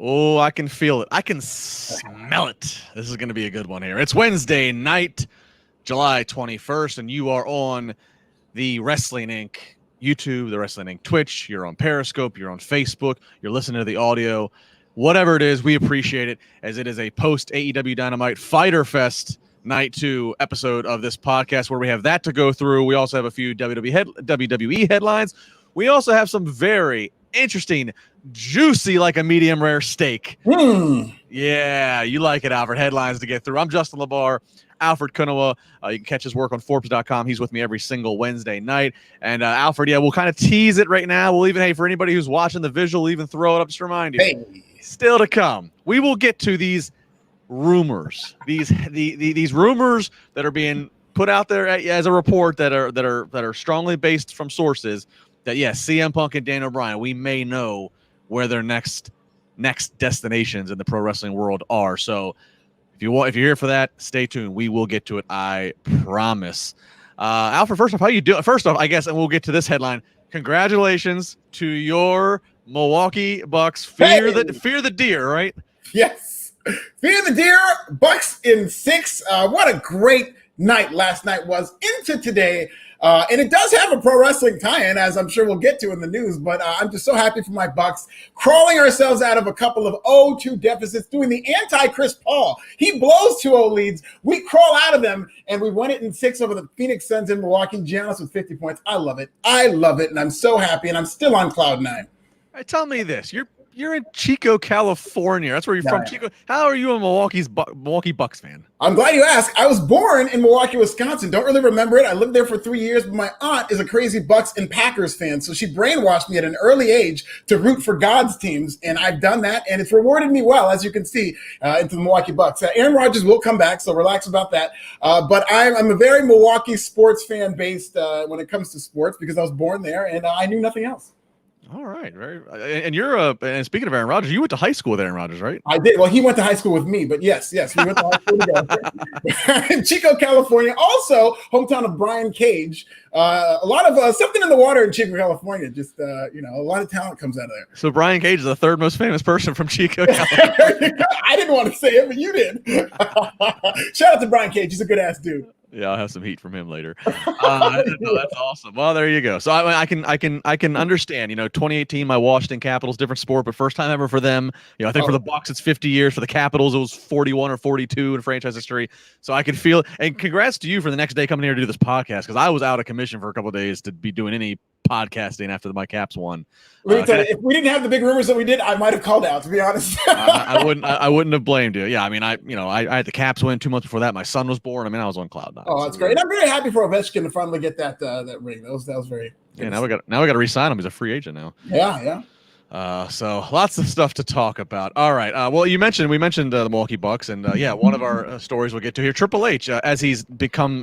Oh, I can feel it. I can smell it. This is going to be a good one here. It's Wednesday night, July 21st, and you are on the Wrestling Inc. YouTube, the Wrestling Inc. Twitch. You're on Periscope. You're on Facebook. You're listening to the audio. Whatever it is, we appreciate it, as it is a post AEW Dynamite Fyter Fest Night 2 episode of this podcast where we have that to go through. We also have a few WWE headlines. We also have some very interesting, juicy, like a medium rare steak. Yeah, you like it, Alfred. Headlines to get through. I'm Justin LaBar, Alfred Konuwa. You can catch his work on Forbes.com. He's with me every single Wednesday night. And Alfred, yeah, we'll kind of tease it right now. We'll even, hey, for anybody who's watching the visual, even throw it up just to remind you. Hey. Still to come. We will get to these rumors, these rumors that are being put out there as a report that are strongly based from sources. That yes, CM Punk and Daniel Bryan, we may know where their next destinations in the pro wrestling world are. So if you're here for that, stay tuned. We will get to it. I promise. Alfred, first off, how you doing? First off, I guess, and we'll get to this headline. Congratulations to your Milwaukee Bucks. Fear the deer, right? Yes. Fear the deer. Bucks in 6. What a great night last night was into today. And it does have a pro wrestling tie-in, as I'm sure we'll get to in the news, but I'm just so happy for my Bucks, crawling ourselves out of a couple of 0-2 deficits, doing the anti-Chris Paul. He blows 2-0 leads. We crawl out of them, and we won it in 6 over the Phoenix Suns in Milwaukee. Giannis with 50 points. I love it. And I'm so happy, and I'm still on cloud 9. Right, tell me this. You're in Chico, California. That's where you're from, Chico. How are you a Milwaukee Bucks fan? I'm glad you asked. I was born in Milwaukee, Wisconsin. Don't really remember it. I lived there for 3 years, but my aunt is a crazy Bucks and Packers fan, so she brainwashed me at an early age to root for God's teams, and I've done that, and it's rewarded me well, as you can see, into the Milwaukee Bucks. Aaron Rodgers will come back, so relax about that. But I'm a very Milwaukee sports fan based when it comes to sports because I was born there, and I knew nothing else. All right, and you're and speaking of Aaron Rodgers, you went to high school with Aaron Rodgers, right? I did. Well, he went to high school with me, but yes, we went to high school together. In Chico, California, also hometown of Bryan Cage. A lot of something in the water in Chico, California. Just a lot of talent comes out of there. So Bryan Cage is the third most famous person from Chico, California. I didn't want to say it, but you did. Shout out to Bryan Cage. He's a good ass dude. Yeah, I'll have some heat from him later. No, that's awesome. Well, there you go. So I can understand. 2018, my Washington Capitals, different sport, but first time ever for them. I think for the Bucks it's 50 years. For the Capitals, it was 41 or 42 in franchise history. So I can feel. And congrats to you for the next day coming here to do this podcast, because I was out of commission for a couple of days to be doing any podcasting after my Caps won. If we didn't have the big rumors that we did, I might have called out, to be honest. I wouldn't have blamed you. Yeah, I mean, I had the Caps win 2 months before that. My son was born. I mean, I was on cloud 9. Oh, that's great. And I'm very happy for Ovechkin to finally get that ring. That was very. Yeah, now we got to re-sign him. He's a free agent now. Yeah. So lots of stuff to talk about. All right. Well, we mentioned the Milwaukee Bucks, and one of our stories we'll get to here. Triple H, as he's become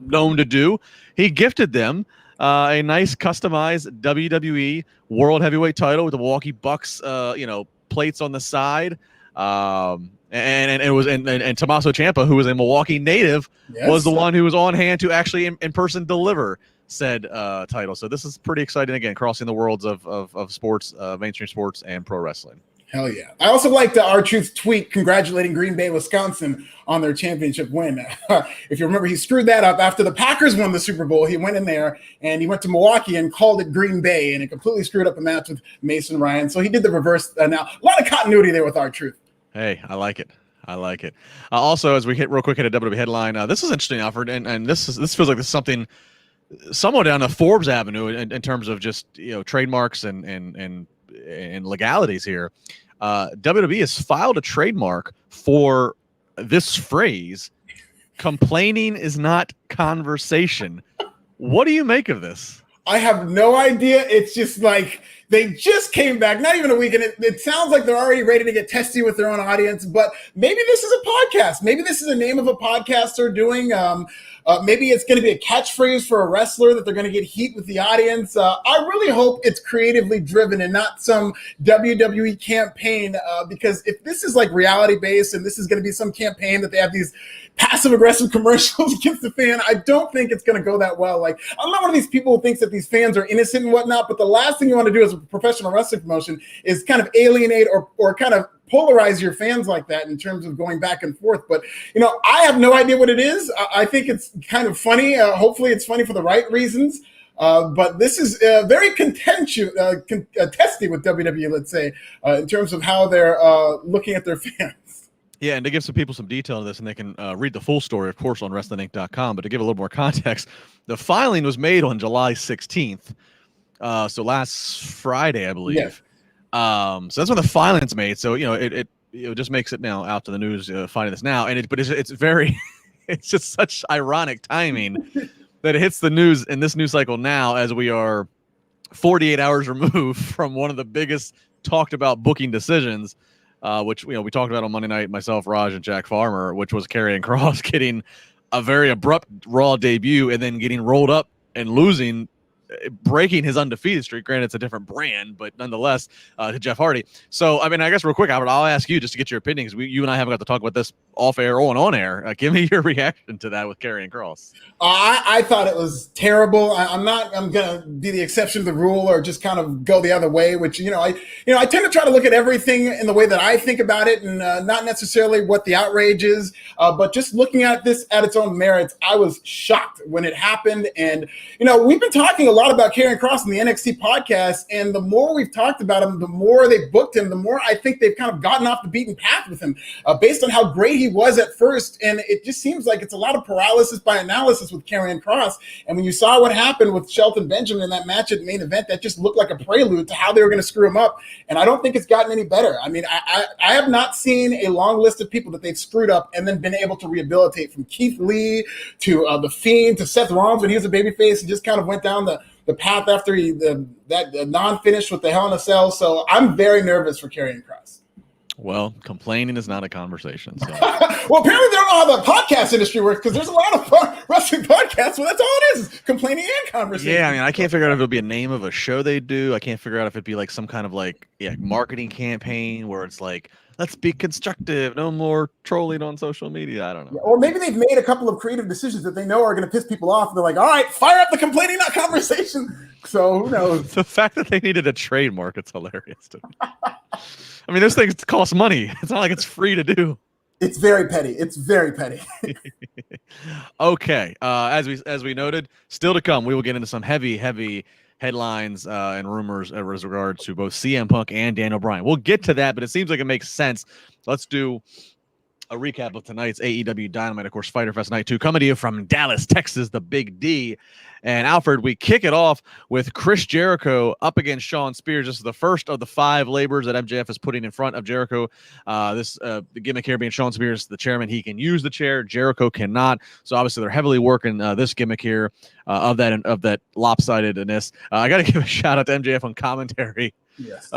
known to do, he gifted them a nice customized WWE World Heavyweight title with the Milwaukee Bucks, plates on the side. And it was and Tommaso Ciampa, who was a Milwaukee native, was the one who was on hand to actually in person deliver said title. So this is pretty exciting. Again, crossing the worlds of sports, mainstream sports, and pro wrestling. Hell yeah. I also liked the R-Truth tweet congratulating Green Bay, Wisconsin on their championship win. If you remember, he screwed that up. After the Packers won the Super Bowl, he went in there and he went to Milwaukee and called it Green Bay, and it completely screwed up the match with Mason Ryan. So he did the reverse. Now, a lot of continuity there with R-Truth. Hey, I like it. Also, as we hit real quick at a WWE headline, this is interesting, Alfred, and this feels like this is something somewhat down the Forbes Avenue in terms of just trademarks and legalities here. WWE has filed a trademark for this phrase, "complaining is not conversation." What do you make of this? I have no idea. It's just like they just came back, not even a week, and it sounds like they're already ready to get testy with their own audience. But maybe this is a podcast. Maybe this is the name of a podcast they're doing. Maybe it's going to be a catchphrase for a wrestler that they're going to get heat with the audience. I really hope it's creatively driven and not some WWE campaign, because if this is like reality based and this is going to be some campaign that they have these passive aggressive commercials against the fan, I don't think it's going to go that well. Like, I'm not one of these people who thinks that these fans are innocent and whatnot, but the last thing you want to do as a professional wrestling promotion is kind of alienate or kind of polarize your fans like that in terms of going back and forth. But, I have no idea what it is. I think it's kind of funny. Hopefully it's funny for the right reasons. But this is very contesty with WWE, let's say, in terms of how they're looking at their fans. Yeah, and to give some people some detail on this, and they can read the full story, of course, on WrestlingInc.com, but to give a little more context, the filing was made on July 16th, so last Friday, I believe. Yes. So that's when the filing's made, so, it just makes it now out to the news, finding this now, but it's very, it's just such ironic timing that it hits the news in this news cycle now as we are 48 hours removed from one of the biggest talked about booking decisions, which we talked about on Monday night, myself, Raj, and Jack Farmer, which was Karrion Kross getting a very abrupt Raw debut and then getting rolled up and losing, breaking his undefeated streak. Granted, it's a different brand, but nonetheless, to Jeff Hardy. So, I guess real quick, Albert, I'll ask you just to get your opinion, because you and I haven't got to talk about this off air or on air. Give me your reaction to that with Karrion Kross. I thought it was terrible. I'm going to be the exception to the rule or just kind of go the other way, which, I tend to try to look at everything in the way that I think about it and not necessarily what the outrage is, but just looking at this at its own merits. I was shocked when it happened. And, we've been talking a lot about Karrion Kross in the NXT podcast, and the more we've talked about him, the more they've booked him, the more I think they've kind of gotten off the beaten path with him based on how great he was at first. And it just seems like it's a lot of paralysis by analysis with Karrion Kross. And when you saw what happened with Shelton Benjamin in that match at the main event, that just looked like a prelude to how they were going to screw him up. And I don't think it's gotten any better. I have not seen a long list of people that they've screwed up and then been able to rehabilitate, from Keith Lee to The Fiend to Seth Rollins when he was a babyface and just kind of went down the path after that non-finish with the Hell in a Cell. So I'm very nervous for Karrion Kross. Well, complaining is not a conversation. So. Well, apparently they don't know how the podcast industry works, because there's a lot of wrestling podcasts where that's all it is complaining and conversation. Yeah, I can't figure out if it'll be a name of a show they do. I can't figure out if it'd be like some kind of marketing campaign where it's like, let's be constructive, no more trolling on social media. I don't know. Or maybe they've made a couple of creative decisions that they know are going to piss people off. They're like, all right, fire up the complaining, not conversation. So who knows? The fact that they needed a trademark, it's hilarious to me. Those things cost money. It's not like it's free to do. It's very petty. It's very petty. Okay. As we noted, still to come, we will get into some heavy headlines and rumors as regards to both CM Punk and Daniel Bryan. We'll get to that, but it seems like it makes sense. Let's do a recap of tonight's AEW Dynamite, of course, Fyter Fest Night 2, coming to you from Dallas, Texas, the Big D. And Alfred, we kick it off with Chris Jericho up against Shawn Spears. This is the first of the 5 labors that MJF is putting in front of Jericho. The gimmick here being Shawn Spears, the chairman, he can use the chair. Jericho cannot. So obviously they're heavily working this gimmick here of that lopsidedness. I got to give a shout out to MJF on commentary. Yes.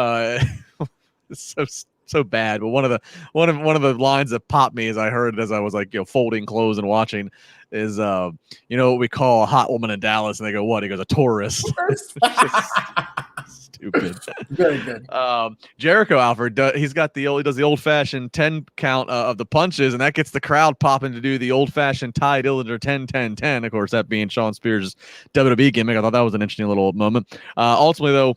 It's so bad, but one of the lines that popped me as I heard it as I was folding clothes and watching is what we call a hot woman in Dallas, and they go, what? He goes, a tourist. Stupid. Very good. Jericho, Alfred, he does the old fashioned 10 count of the punches, and that gets the crowd popping to do the old fashioned Ty Dillinger 10-10-10. Of course, that being Shawn Spears' WWE gimmick. I thought that was an interesting little moment. Ultimately, though,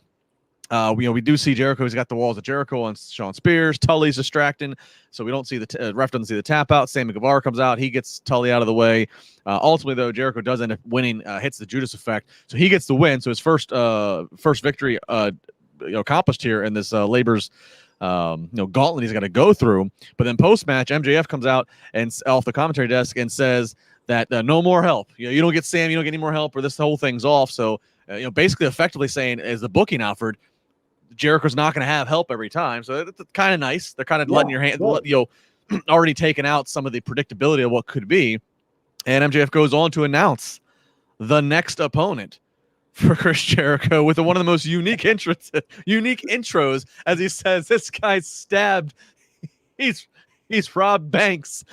we do see Jericho. He's got the walls of Jericho on Shawn Spears. Tully's distracting, so we don't see the ref doesn't see the tap out. Sammy Guevara comes out. He gets Tully out of the way. Ultimately, though, Jericho does end up winning. Hits the Judas effect, so he gets the win. So his first victory accomplished here in this labor's gauntlet he's got to go through. But then post match, MJF comes out and off the commentary desk and says that no more help. You don't get Sam. You don't get any more help, or this whole thing's off. So basically, effectively saying as the booking, Alfred, Jericho's not going to have help every time, so it's kind of nice. They're kind of letting your hand, already taken out some of the predictability of what could be. And MJF goes on to announce the next opponent for Chris Jericho with one of the most unique intros, as he says, "This guy's stabbed. He's robbed banks."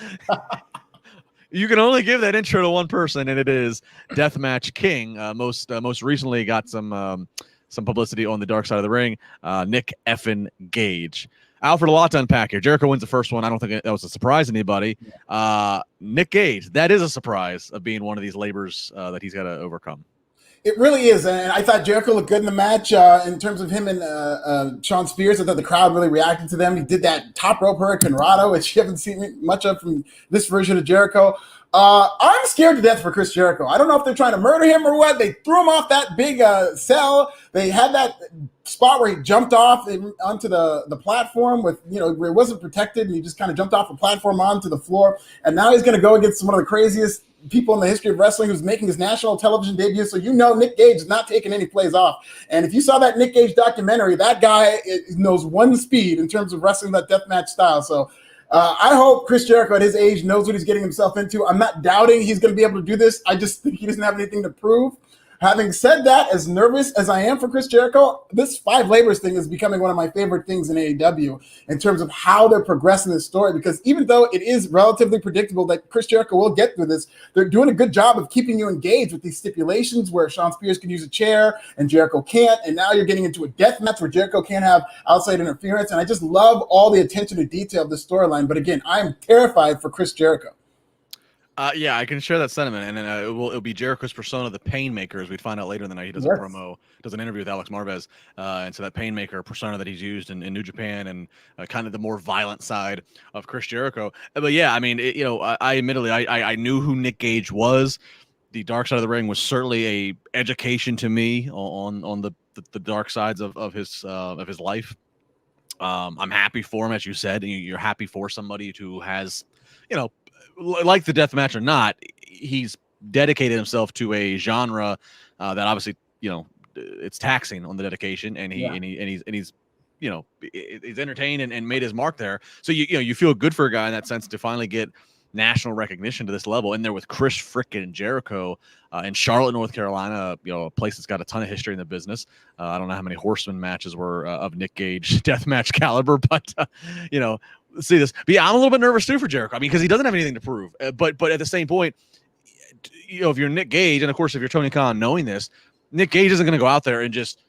You can only give that intro to one person, and it is Deathmatch King. Most recently got some publicity on the Dark Side of the Ring, Nick effin Gage. Alfred, a lot to unpack here. Jericho wins the first one. I don't think that was a surprise to anybody. Nick Gage, that is a surprise of being one of these labors that he's got to overcome. It really is, and I thought Jericho looked good in the match in terms of him and Sean Spears. I thought the crowd really reacted to them. He did that top rope Hurricane Rado, which you haven't seen much of from this version of Jericho. I'm scared to death for Chris Jericho. I don't know if they're trying to murder him or what. They threw him off that big cell. They had that spot where he jumped off onto the platform with, where it wasn't protected, and he just kind of jumped off the platform onto the floor. And now he's going to go against one of the craziest people in the history of wrestling who's making his national television debut. So Nick Gage is not taking any plays off. And if you saw that Nick Gage documentary, that guy knows one speed in terms of wrestling that deathmatch style. So I hope Chris Jericho at his age knows what he's getting himself into. I'm not doubting he's going to be able to do this. I just think he doesn't have anything to prove. Having said that, as nervous as I am for Chris Jericho, this Five Labors thing is becoming one of my favorite things in AEW in terms of how they're progressing this story, because even though it is relatively predictable that Chris Jericho will get through this, they're doing a good job of keeping you engaged with these stipulations where Sean Spears can use a chair and Jericho can't, and now you're getting into a death match where Jericho can't have outside interference, and I just love all the attention to detail of this storyline. But again, I'm terrified for Chris Jericho. Yeah, I can share that sentiment, and then it'll be Jericho's persona, the Painmaker, as we'd find out later in the night. He does a promo, does an interview with Alex Marvez, and so that Painmaker persona that he's used in New Japan, and kind of the more violent side of Chris Jericho. But yeah, I mean, I admittedly, I knew who Nick Gage was. The dark side of the ring was certainly a education to me on the dark sides of his life. I'm happy for him, as you said. You're happy for somebody who has, like the death match or not, he's dedicated himself to a genre that obviously, it's taxing on the dedication, and he's entertained and made his mark there. So you feel good for a guy in that sense to finally get national recognition to this level. And there with Chris frickin' Jericho in Charlotte, North Carolina, a place that's got a ton of history in the business. I don't know how many Horseman matches were of Nick Gage death match caliber, but see this. But yeah, I'm a little bit nervous too for Jericho. I mean, because he doesn't have anything to prove. But at the same point, if you're Nick Gage, and of course if you're Tony Khan, knowing this, Nick Gage isn't going to go out there and just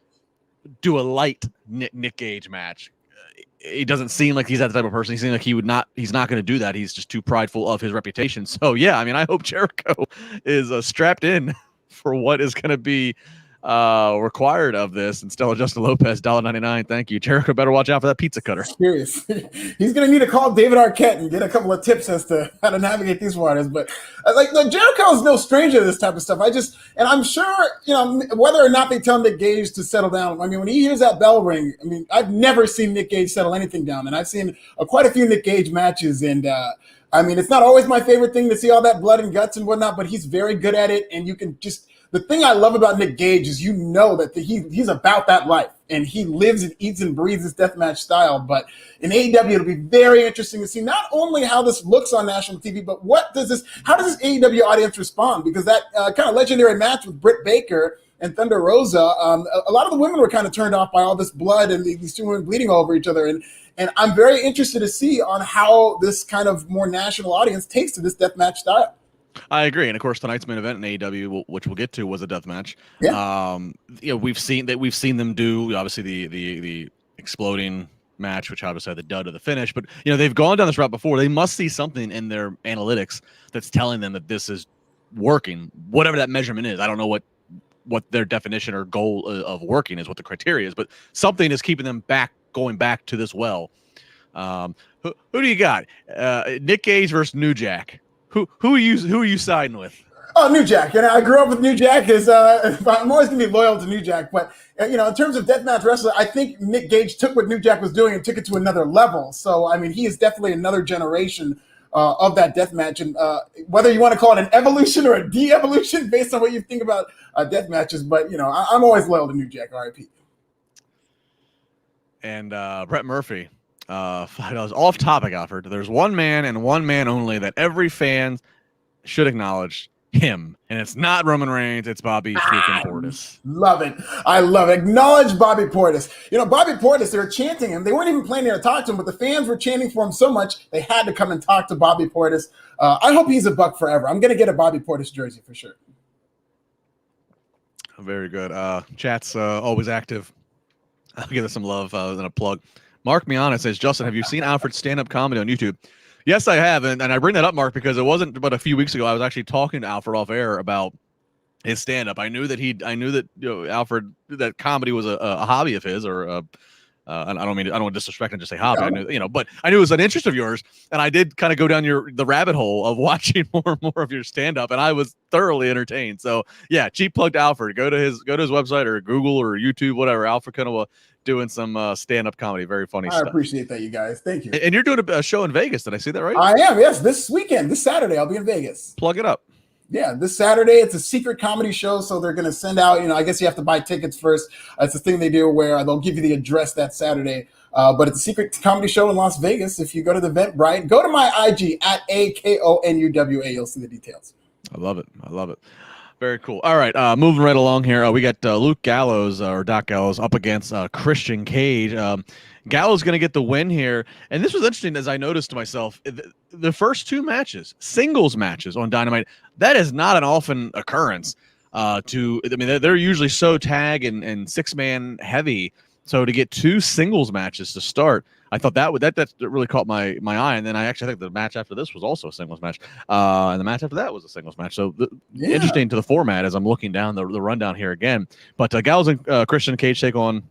do a light Nick Gage match. He doesn't seem like he's that type of person. He seems like he's not going to do that. He's just too prideful of his reputation. So yeah, I mean, I hope Jericho is strapped in for what is going to be required of this. And Stella Justin Lopez, $1.99. Thank you. Jericho better watch out for that pizza cutter. Serious. He's going to need to call David Arquette and get a couple of tips as to how to navigate these waters. But Jericho is no stranger to this type of stuff. And I'm sure, whether or not they tell Nick Gage to settle down. I mean, when he hears that bell ring, I mean, I've never seen Nick Gage settle anything down. And I've seen quite a few Nick Gage matches. And I mean, it's not always my favorite thing to see all that blood and guts and whatnot, but he's very good at it. And you can just, the thing I love about Nick Gage is that he's about that life, and he lives and eats and breathes this deathmatch style. But in AEW, it'll be very interesting to see not only how this looks on national TV, but how does this AEW audience respond? Because that kind of legendary match with Britt Baker and Thunder Rosa, a lot of the women were kind of turned off by all this blood and these two women bleeding over each other. And I'm very interested to see on how this kind of more national audience takes to this deathmatch style. I agree, and of course, tonight's main event in AEW, which we'll get to, was a death match. Yeah. We've seen them do obviously the exploding match, which obviously had the dud of the finish. But they've gone down this route before. They must see something in their analytics that's telling them that this is working, whatever that measurement is. I don't know what their definition or goal of working is, what the criteria is, but something is keeping them going back to this well. Who do you got? Nick Gage versus New Jack. Who are you siding with? Oh, New Jack. And I grew up with New Jack. I'm always going to be loyal to New Jack. But, in terms of deathmatch wrestling, I think Nick Gage took what New Jack was doing and took it to another level. So, I mean, he is definitely another generation of that deathmatch. And whether you want to call it an evolution or a de-evolution based on what you think about death matches. But, I'm always loyal to New Jack, RIP. And Brett Murphy. $5 off topic, Alfred. There's one man and one man only that every fan should acknowledge, him, and it's not Roman Reigns, it's Bobby freaking Portis. Love it. I love it. Acknowledge Bobby Portis. Bobby Portis, they were chanting him. They weren't even planning to talk to him, but the fans were chanting for him so much they had to come and talk to Bobby Portis. I hope he's a Buck forever. I'm going to get a Bobby Portis jersey for sure. Very good. Chat's always active. I'll give it some love and a plug. Mark Miana says, Justin, have you seen Alfred's stand-up comedy on YouTube? Yes, I have. And I bring that up, Mark, because it wasn't but a few weeks ago I was actually talking to Alfred off air about his stand-up. I knew that Alfred, that comedy was a hobby of his, or I don't want to disrespect and just say hobby. I knew, but I knew it was an interest of yours, and I did kind of go down the rabbit hole of watching more and more of your stand-up, and I was thoroughly entertained. So yeah, cheap plug to Alfred. Go to his website or Google or YouTube, whatever. Alfred Konuwa doing some stand-up comedy, very funny stuff. I appreciate that, you guys. Thank you. And you're doing a show in Vegas. Did I see that right? I am. Yes, this weekend, this Saturday, I'll be in Vegas. Plug it up. Yeah, this Saturday, it's a secret comedy show, so they're going to send out, I guess you have to buy tickets first. It's a thing they do where they'll give you the address that Saturday, but it's a secret comedy show in Las Vegas. If you go to the event, Bryan, go to my IG at AKONUWA. You'll see the details. I love it. Very cool. All right, moving right along here. We got Luke Gallows, or Doc Gallows, up against Christian Cage. Gallows going to get the win here. And this was interesting, as I noticed to myself. The first two matches, singles matches on Dynamite, that is not an often occurrence. They're usually so tag and six-man heavy. So to get two singles matches to start, I thought that really caught my eye. And then I actually think the match after this was also a singles match. And the match after that was a singles match. So interesting to the format as I'm looking down the rundown here again. But Gallows and Christian Cage take on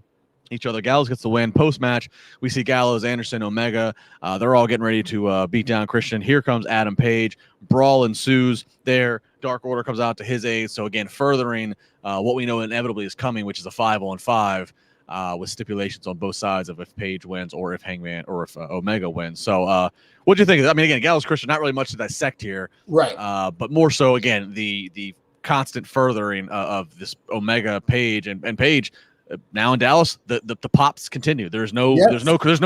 each other. Gallows gets the win. Post-match, we see Gallows, Anderson, Omega. They're all getting ready to beat down Christian. Here comes Adam Page. Brawl ensues there. Dark Order comes out to his aid. So again, furthering what we know inevitably is coming, which is a 5-on-5 with stipulations on both sides of if Page wins or if Hangman or if Omega wins. So what do you think? I mean, again, Gallows, Christian, not really much to dissect here. Right. But more so, again, the constant furthering of this Omega Page and Page. Now in Dallas, the pops continue. There's no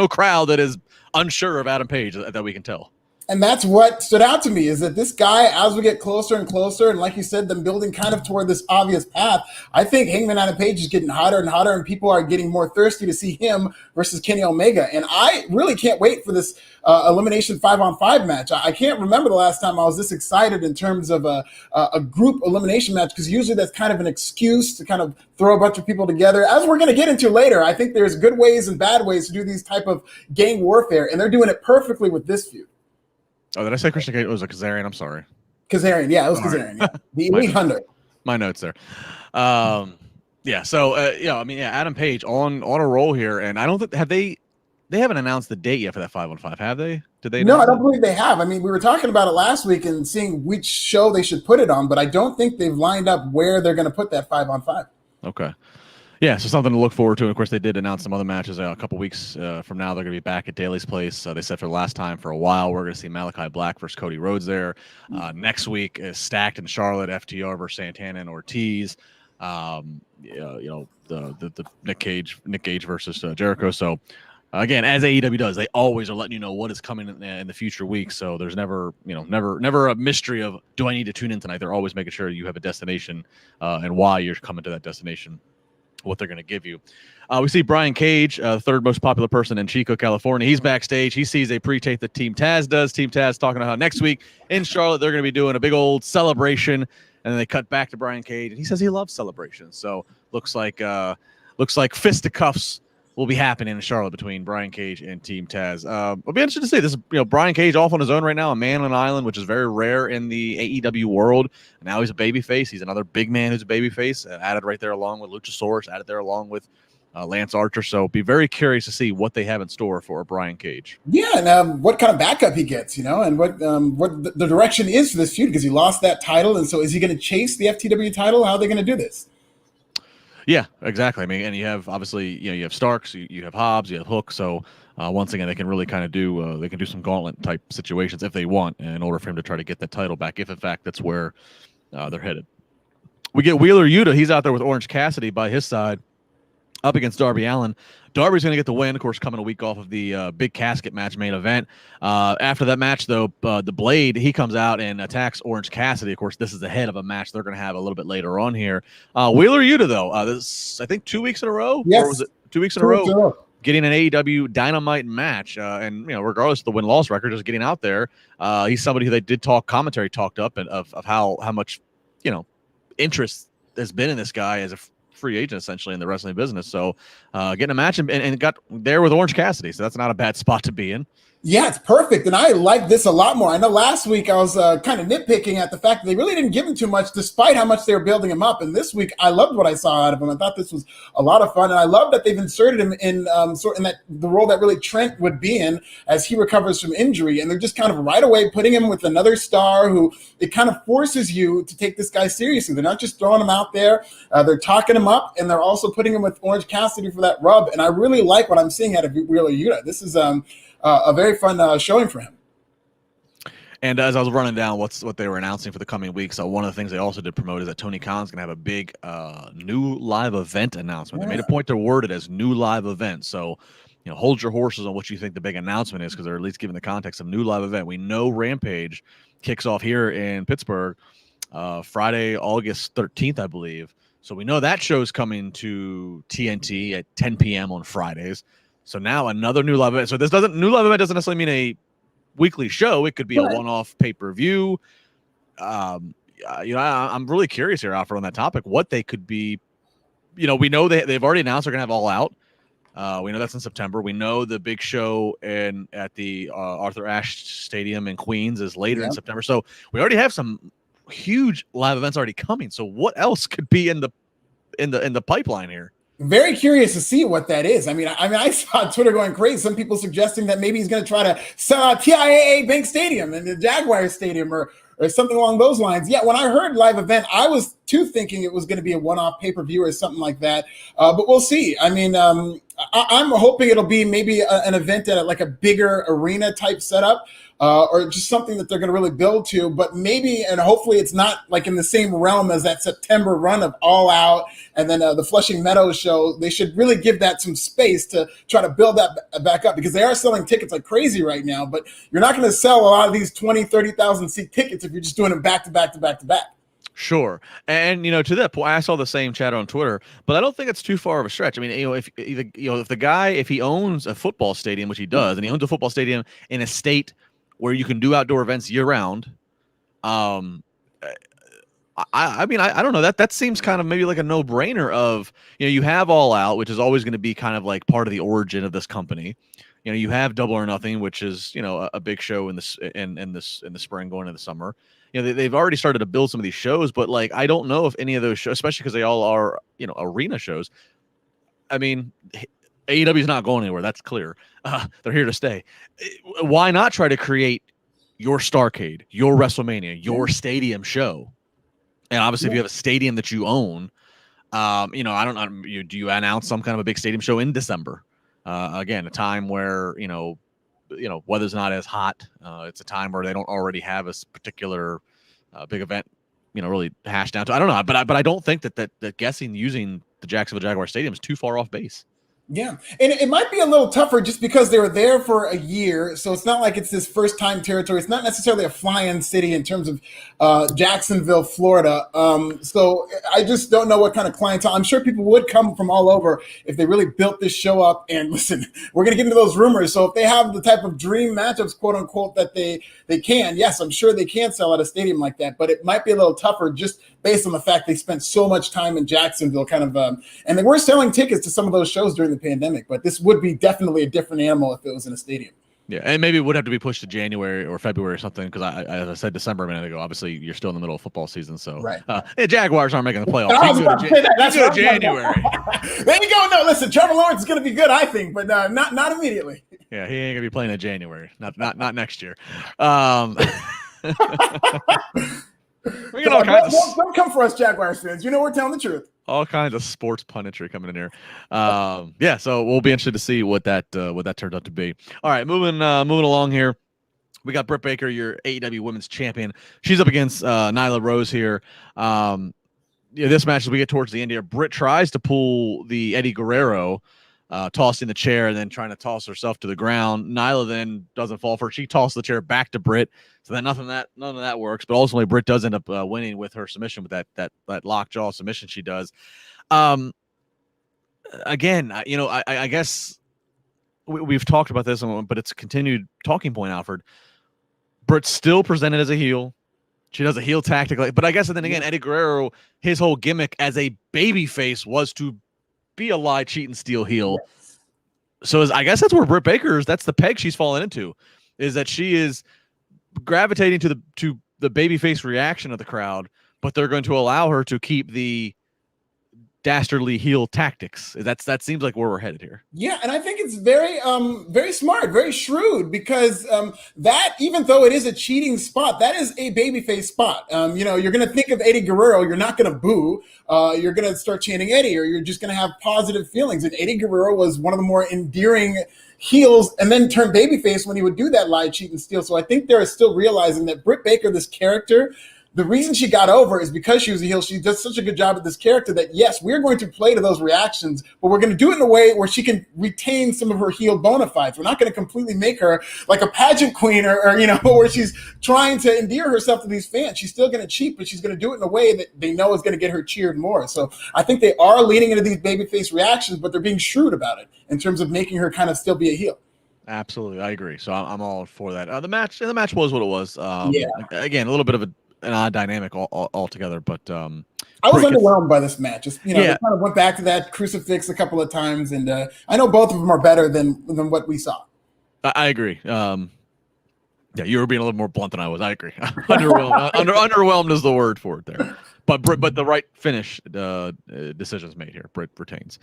crowd that is unsure of Adam Page that we can tell. And that's what stood out to me, is that this guy, as we get closer and closer, and like you said, them building kind of toward this obvious path, I think Hangman Adam Page is getting hotter and hotter, and people are getting more thirsty to see him versus Kenny Omega. And I really can't wait for this elimination 5-on-5 match. I can't remember the last time I was this excited in terms of a group elimination match, because usually that's kind of an excuse to kind of throw a bunch of people together. As we're going to get into later, I think there's good ways and bad ways to do these type of gang warfare, and they're doing it perfectly with this feud. Oh, did I say Christian Cage? It was a Kazarian. I'm sorry. Kazarian. Yeah, it was Kazarian. Yeah. The Elite Hunter. My notes there. Yeah. So, Adam Page on a roll here. And I don't think, they haven't announced the date yet for that 5-on-5, have they? Did they? No, I don't believe they have. I mean, we were talking about it last week and seeing which show they should put it on, but I don't think they've lined up where they're going to put that 5-on-5. Okay. Yeah, so something to look forward to. And of course, they did announce some other matches a couple weeks from now. They're going to be back at Daly's place. They said for the last time for a while, we're going to see Malachi Black versus Cody Rhodes there. Next week is stacked in Charlotte, FTR versus Santana and Ortiz. The Nick Gage versus Jericho. So again, as AEW does, they always are letting you know what is coming in the future weeks. So there's never a mystery of, do I need to tune in tonight? They're always making sure you have a destination and why you're coming to that destination, what they're going to give you. We see Brian Cage, third most popular person in Chico, California. He's backstage. He sees a pre-tape that Team Taz does. Team Taz talking about how next week in Charlotte, they're going to be doing a big old celebration. And then they cut back to Brian Cage, and he says he loves celebrations. So looks like fisticuffs will be happening in Charlotte between Brian Cage and Team Taz. It'll be interesting to see this. Brian Cage off on his own right now, a man on an island, which is very rare in the AEW world. And now he's a babyface. He's another big man who's a babyface, added right there along with Luchasaurus, added there along with Lance Archer. So be very curious to see what they have in store for Brian Cage. Yeah, and what kind of backup he gets, and what the direction is for this feud, because he lost that title, and so is he going to chase the FTW title? How are they going to do this? Yeah, exactly. I mean, and you have obviously, you have Starks, you have Hobbs, you have Hook. So once again, they can really kind of do they can do some gauntlet type situations if they want, in order for him to try to get that title back, if in fact that's where they're headed. We get Wheeler Yuta. He's out there with Orange Cassidy by his side, up against Darby Allin. Darby's going to get the win, of course, coming a week off of the big casket match main event. After that match, though, the Blade, he comes out and attacks Orange Cassidy. Of course, this is ahead of a match they're going to have a little bit later on here. Wheeler Yuta, though, this I think 2 weeks in a row? Yes. Or was it 2 weeks in a row? Getting an AEW Dynamite match. And, regardless of the win-loss record, just getting out there. He's somebody who they did commentary talked up and of how much, interest there's been in this guy as a free agent essentially in the wrestling business. So getting a match and got there with Orange Cassidy. So that's not a bad spot to be in. Yeah, it's perfect. And I like this a lot more. I know last week I was kind of nitpicking at the fact that they really didn't give him too much, despite how much they were building him up. And this week, I loved what I saw out of him. I thought this was a lot of fun. And I love that they've inserted him in sort in that the role that really Trent would be in as he recovers from injury. And they're just kind of right away putting him with another star who it kind of forces you to take this guy seriously. They're not just throwing him out there. They're talking him up, and they're also putting him with Orange Cassidy for that rub. And I really like what I'm seeing out of Wheeler Yuta. This is a very fun showing for him. And as I was running down what they were announcing for the coming weeks, one of the things they also did promote is that Tony Khan's going to have a big new live event announcement. Yeah. They made a point to word it as new live event. So, hold your horses on what you think the big announcement is, because they're at least giving the context of new live event. We know Rampage kicks off here in Pittsburgh Friday, August 13th, I believe. So we know that show's coming to TNT at 10 p.m. on Fridays. So now another new live event. So new live event doesn't necessarily mean a weekly show. It could be a one-off pay-per-view. I'm really curious here, Alfred, on that topic, what they could be. We know they've already announced they're going to have All Out. We know that's in September. We know the big show at the Arthur Ashe Stadium in Queens is later in September. So we already have some huge live events already coming. So what else could be in the pipeline here? Very curious to see what that is. I mean, I saw Twitter going crazy. Some people suggesting that maybe he's going to try to sell out TIAA Bank Stadium and the Jaguar Stadium or something along those lines. Yeah, when I heard live event, I was too thinking it was going to be a one-off pay-per-view or something like that. But we'll see. I mean, I'm hoping it'll be maybe an event at like a bigger arena type setup. Or just something that they're going to really build to, but maybe and hopefully it's not like in the same realm as that September run of All Out and then the Flushing Meadows show. They should really give that some space to try to build that back up, because they are selling tickets like crazy right now, but you're not going to sell a lot of these 20, 30,000 seat tickets if you're just doing them back to back to back to back. Sure. And, to that point, I saw the same chatter on Twitter, but I don't think it's too far of a stretch. I mean, if the guy, if he owns a football stadium, which he does, and he owns a football stadium in a state where you can do outdoor events year round. I mean, I don't know, that seems kind of maybe like a no brainer of, you have All Out, which is always going to be kind of like part of the origin of this company. You have Double or Nothing, which is, a big show in the spring going into the summer. They've already started to build some of these shows, but like, I don't know if any of those shows, especially because they all are, arena shows. I mean, AEW is not going anywhere. That's clear. They're here to stay. Why not try to create your Starrcade, your WrestleMania, your stadium show? And obviously, if you have a stadium that you own, I don't know. Do you announce some kind of a big stadium show in December? Again, a time where weather's not as hot. It's a time where they don't already have a particular big event, really hashed down to. I don't know, but I don't think that guessing using the Jacksonville Jaguar Stadium is too far off base. Yeah, and it might be a little tougher just because they were there for a year, so it's not like it's this first-time territory. It's not necessarily a fly-in city in terms of Jacksonville, Florida. So I just don't know what kind of clientele. I'm sure people would come from all over if they really built this show up. And listen, we're going to get into those rumors. So if they have the type of dream matchups, quote-unquote, that they can, yes, I'm sure they can sell at a stadium like that. But it might be a little tougher just based on the fact they spent so much time in Jacksonville, and they were selling tickets to some of those shows during the pandemic, but this would be definitely a different animal if it was in a stadium. Yeah, and maybe it would have to be pushed to January or February or something, because as I said December a minute ago, obviously you're still in the middle of football season, so right. The Jaguars aren't making the playoffs. That's January. There you go. No, listen, Trevor Lawrence is going to be good, I think, but not immediately. Yeah, he ain't going to be playing in January, not next year. We get all kinds of don't come for us, Jaguars fans. We're telling the truth. All kinds of sports punditry coming in here. Yeah, so we'll be interested to see what that turns out to be. All right, moving along here. We got Britt Baker, your AEW Women's Champion. She's up against Nyla Rose here. This match, as we get towards the end here, Britt tries to pull the Eddie Guerrero, tossing the chair and then trying to toss herself to the ground. Nyla then doesn't fall for it. She tosses the chair back to Britt. So then none of that works. But ultimately, Britt does end up winning with her submission, with that lockjaw submission she does. Again, I guess we've talked about this, but it's a continued talking point, Alfred. Britt's still presented as a heel. She does a heel tactic, but I guess, and then again, Eddie Guerrero, his whole gimmick as a babyface was to be a lie, cheat, and steal heel. I guess that's where Britt Baker's, that's the peg she's fallen into, is that she is gravitating to the babyface reaction of the crowd, but they're going to allow her to keep the dastardly heel tactics. That seems like where we're headed here. Yeah, and I think it's very smart, very shrewd, because that, even though it is a cheating spot, that is a babyface spot. You're going to think of Eddie Guerrero, you're not going to boo, you're going to start chanting Eddie, or you're just going to have positive feelings. And Eddie Guerrero was one of the more endearing heels, and then turned babyface when he would do that lie, cheat, and steal. So I think they're still realizing that Britt Baker, this character, the reason she got over is because she was a heel. She does such a good job at this character that, yes, we're going to play to those reactions, but we're going to do it in a way where she can retain some of her heel bona fides. We're not going to completely make her like a pageant queen or where she's trying to endear herself to these fans. She's still going to cheat, but she's going to do it in a way that they know is going to get her cheered more. So I think they are leaning into these babyface reactions, but they're being shrewd about it in terms of making her kind of still be a heel. Absolutely. I agree. So I'm all for that. The match was what it was. Yeah. Again, a little bit of an odd dynamic altogether, but I was underwhelmed by this match. Just yeah. They kind of went back to that crucifix a couple of times, and I know both of them are better than what we saw. I agree. Yeah, you were being a little more blunt than I was. I agree. Underwhelmed. Underwhelmed is the word for it there. But the right finish decisions made here. Britt retains.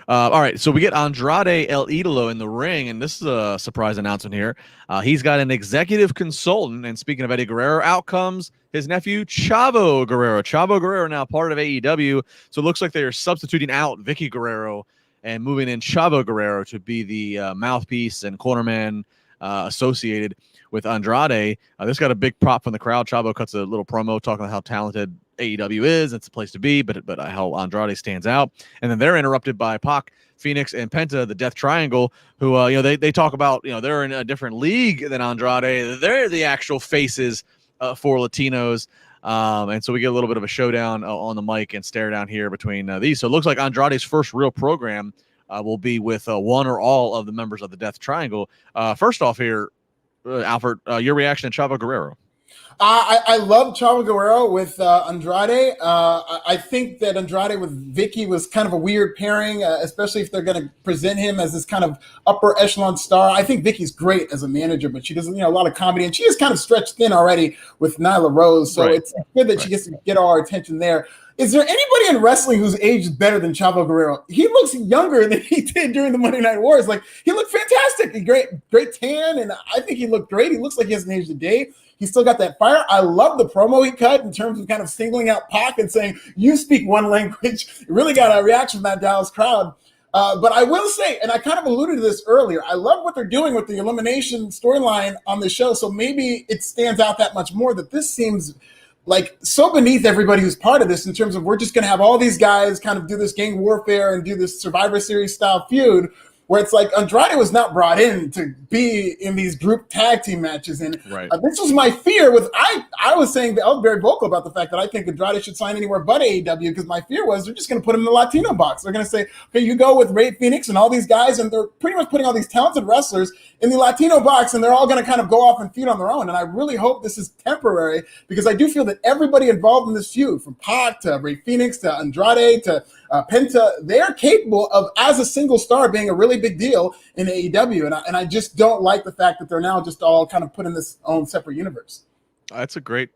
All right, so we get Andrade El Idolo in the ring, and this is a surprise announcement here. He's got an executive consultant, and speaking of Eddie Guerrero, out comes his nephew Chavo Guerrero. Chavo Guerrero now part of AEW, so it looks like they are substituting out Vicky Guerrero and moving in Chavo Guerrero to be the mouthpiece and cornerman associated with Andrade. This got a big prop from the crowd. Chavo cuts a little promo talking about how talented AEW is. It's a place to be, but how Andrade stands out. And then they're interrupted by Pac, Phoenix, and Penta, the Death Triangle, who they talk about, they're in a different league than Andrade. They're the actual faces for Latinos. And so we get a little bit of a showdown on the mic and stare down here between these. So it looks like Andrade's first real program will be with one or all of the members of the Death Triangle. First off here, Alfred, your reaction to Chavo Guerrero. I love Chavo Guerrero with Andrade. I think that Andrade with Vicky was kind of a weird pairing, especially if they're going to present him as this kind of upper echelon star. I think Vicky's great as a manager, but she doesn't, a lot of comedy, and she is kind of stretched thin already with Nyla Rose. So It's good that she gets to get all our attention there. Is there anybody in wrestling who's aged better than Chavo Guerrero? He looks younger than he did during the Monday Night Wars. Like, he looked fantastic. Great tan, and I think he looked great. He looks like he hasn't aged a day. He's still got that fire. I love the promo he cut in terms of kind of singling out Pac and saying, you speak one language. It really got a reaction from that Dallas crowd. But I will say, and I kind of alluded to this earlier, I love what they're doing with the elimination storyline on the show. So maybe it stands out that much more that this seems like so beneath everybody who's part of this, in terms of we're just going to have all these guys kind of do this gang warfare and do this Survivor Series style feud, where it's like Andrade was not brought in to be in these group tag team matches. And this was my fear with, I was saying that I was very vocal about the fact that I think Andrade should sign anywhere but AEW, because my fear was they're just going to put him in the Latino box. They're going to say, okay, you go with Ray Phoenix and all these guys, and they're pretty much putting all these talented wrestlers in the Latino box, and they're all going to kind of go off and feud on their own. And I really hope this is temporary, because I do feel that everybody involved in this feud, from Pac to Ray Phoenix to Andrade to Penta, they're capable of, as a single star, being a really big deal in AEW. And I just don't like the fact that they're now just all kind of put in this own separate universe. That's a great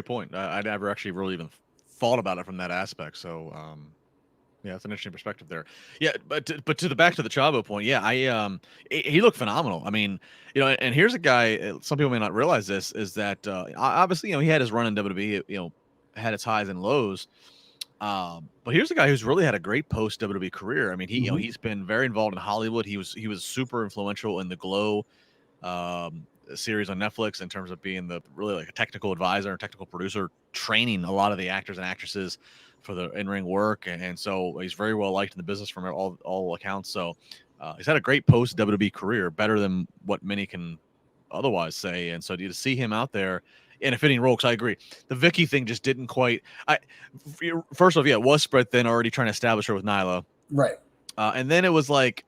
point. I never actually really even thought about it from that aspect. So, yeah, it's an interesting perspective there. Yeah, but back to the Chavo point. Yeah, he looked phenomenal. I mean, and here's a guy. Some people may not realize this, is that obviously, he had his run in WWE. Had its highs and lows. But here's a guy who's really had a great post WWE career. I mean, he's been very involved in Hollywood. He was super influential in the Glow series on Netflix, in terms of being really like a technical advisor and technical producer, training a lot of the actors and actresses for the in-ring work. And so he's very well liked in the business from all accounts. So he's had a great post WWE career, better than what many can otherwise say. And so to see him out there in a fitting role, because I agree, the Vicky thing just didn't quite. First off, it was spread thin, already trying to establish her with Nyla, right? And then it was like,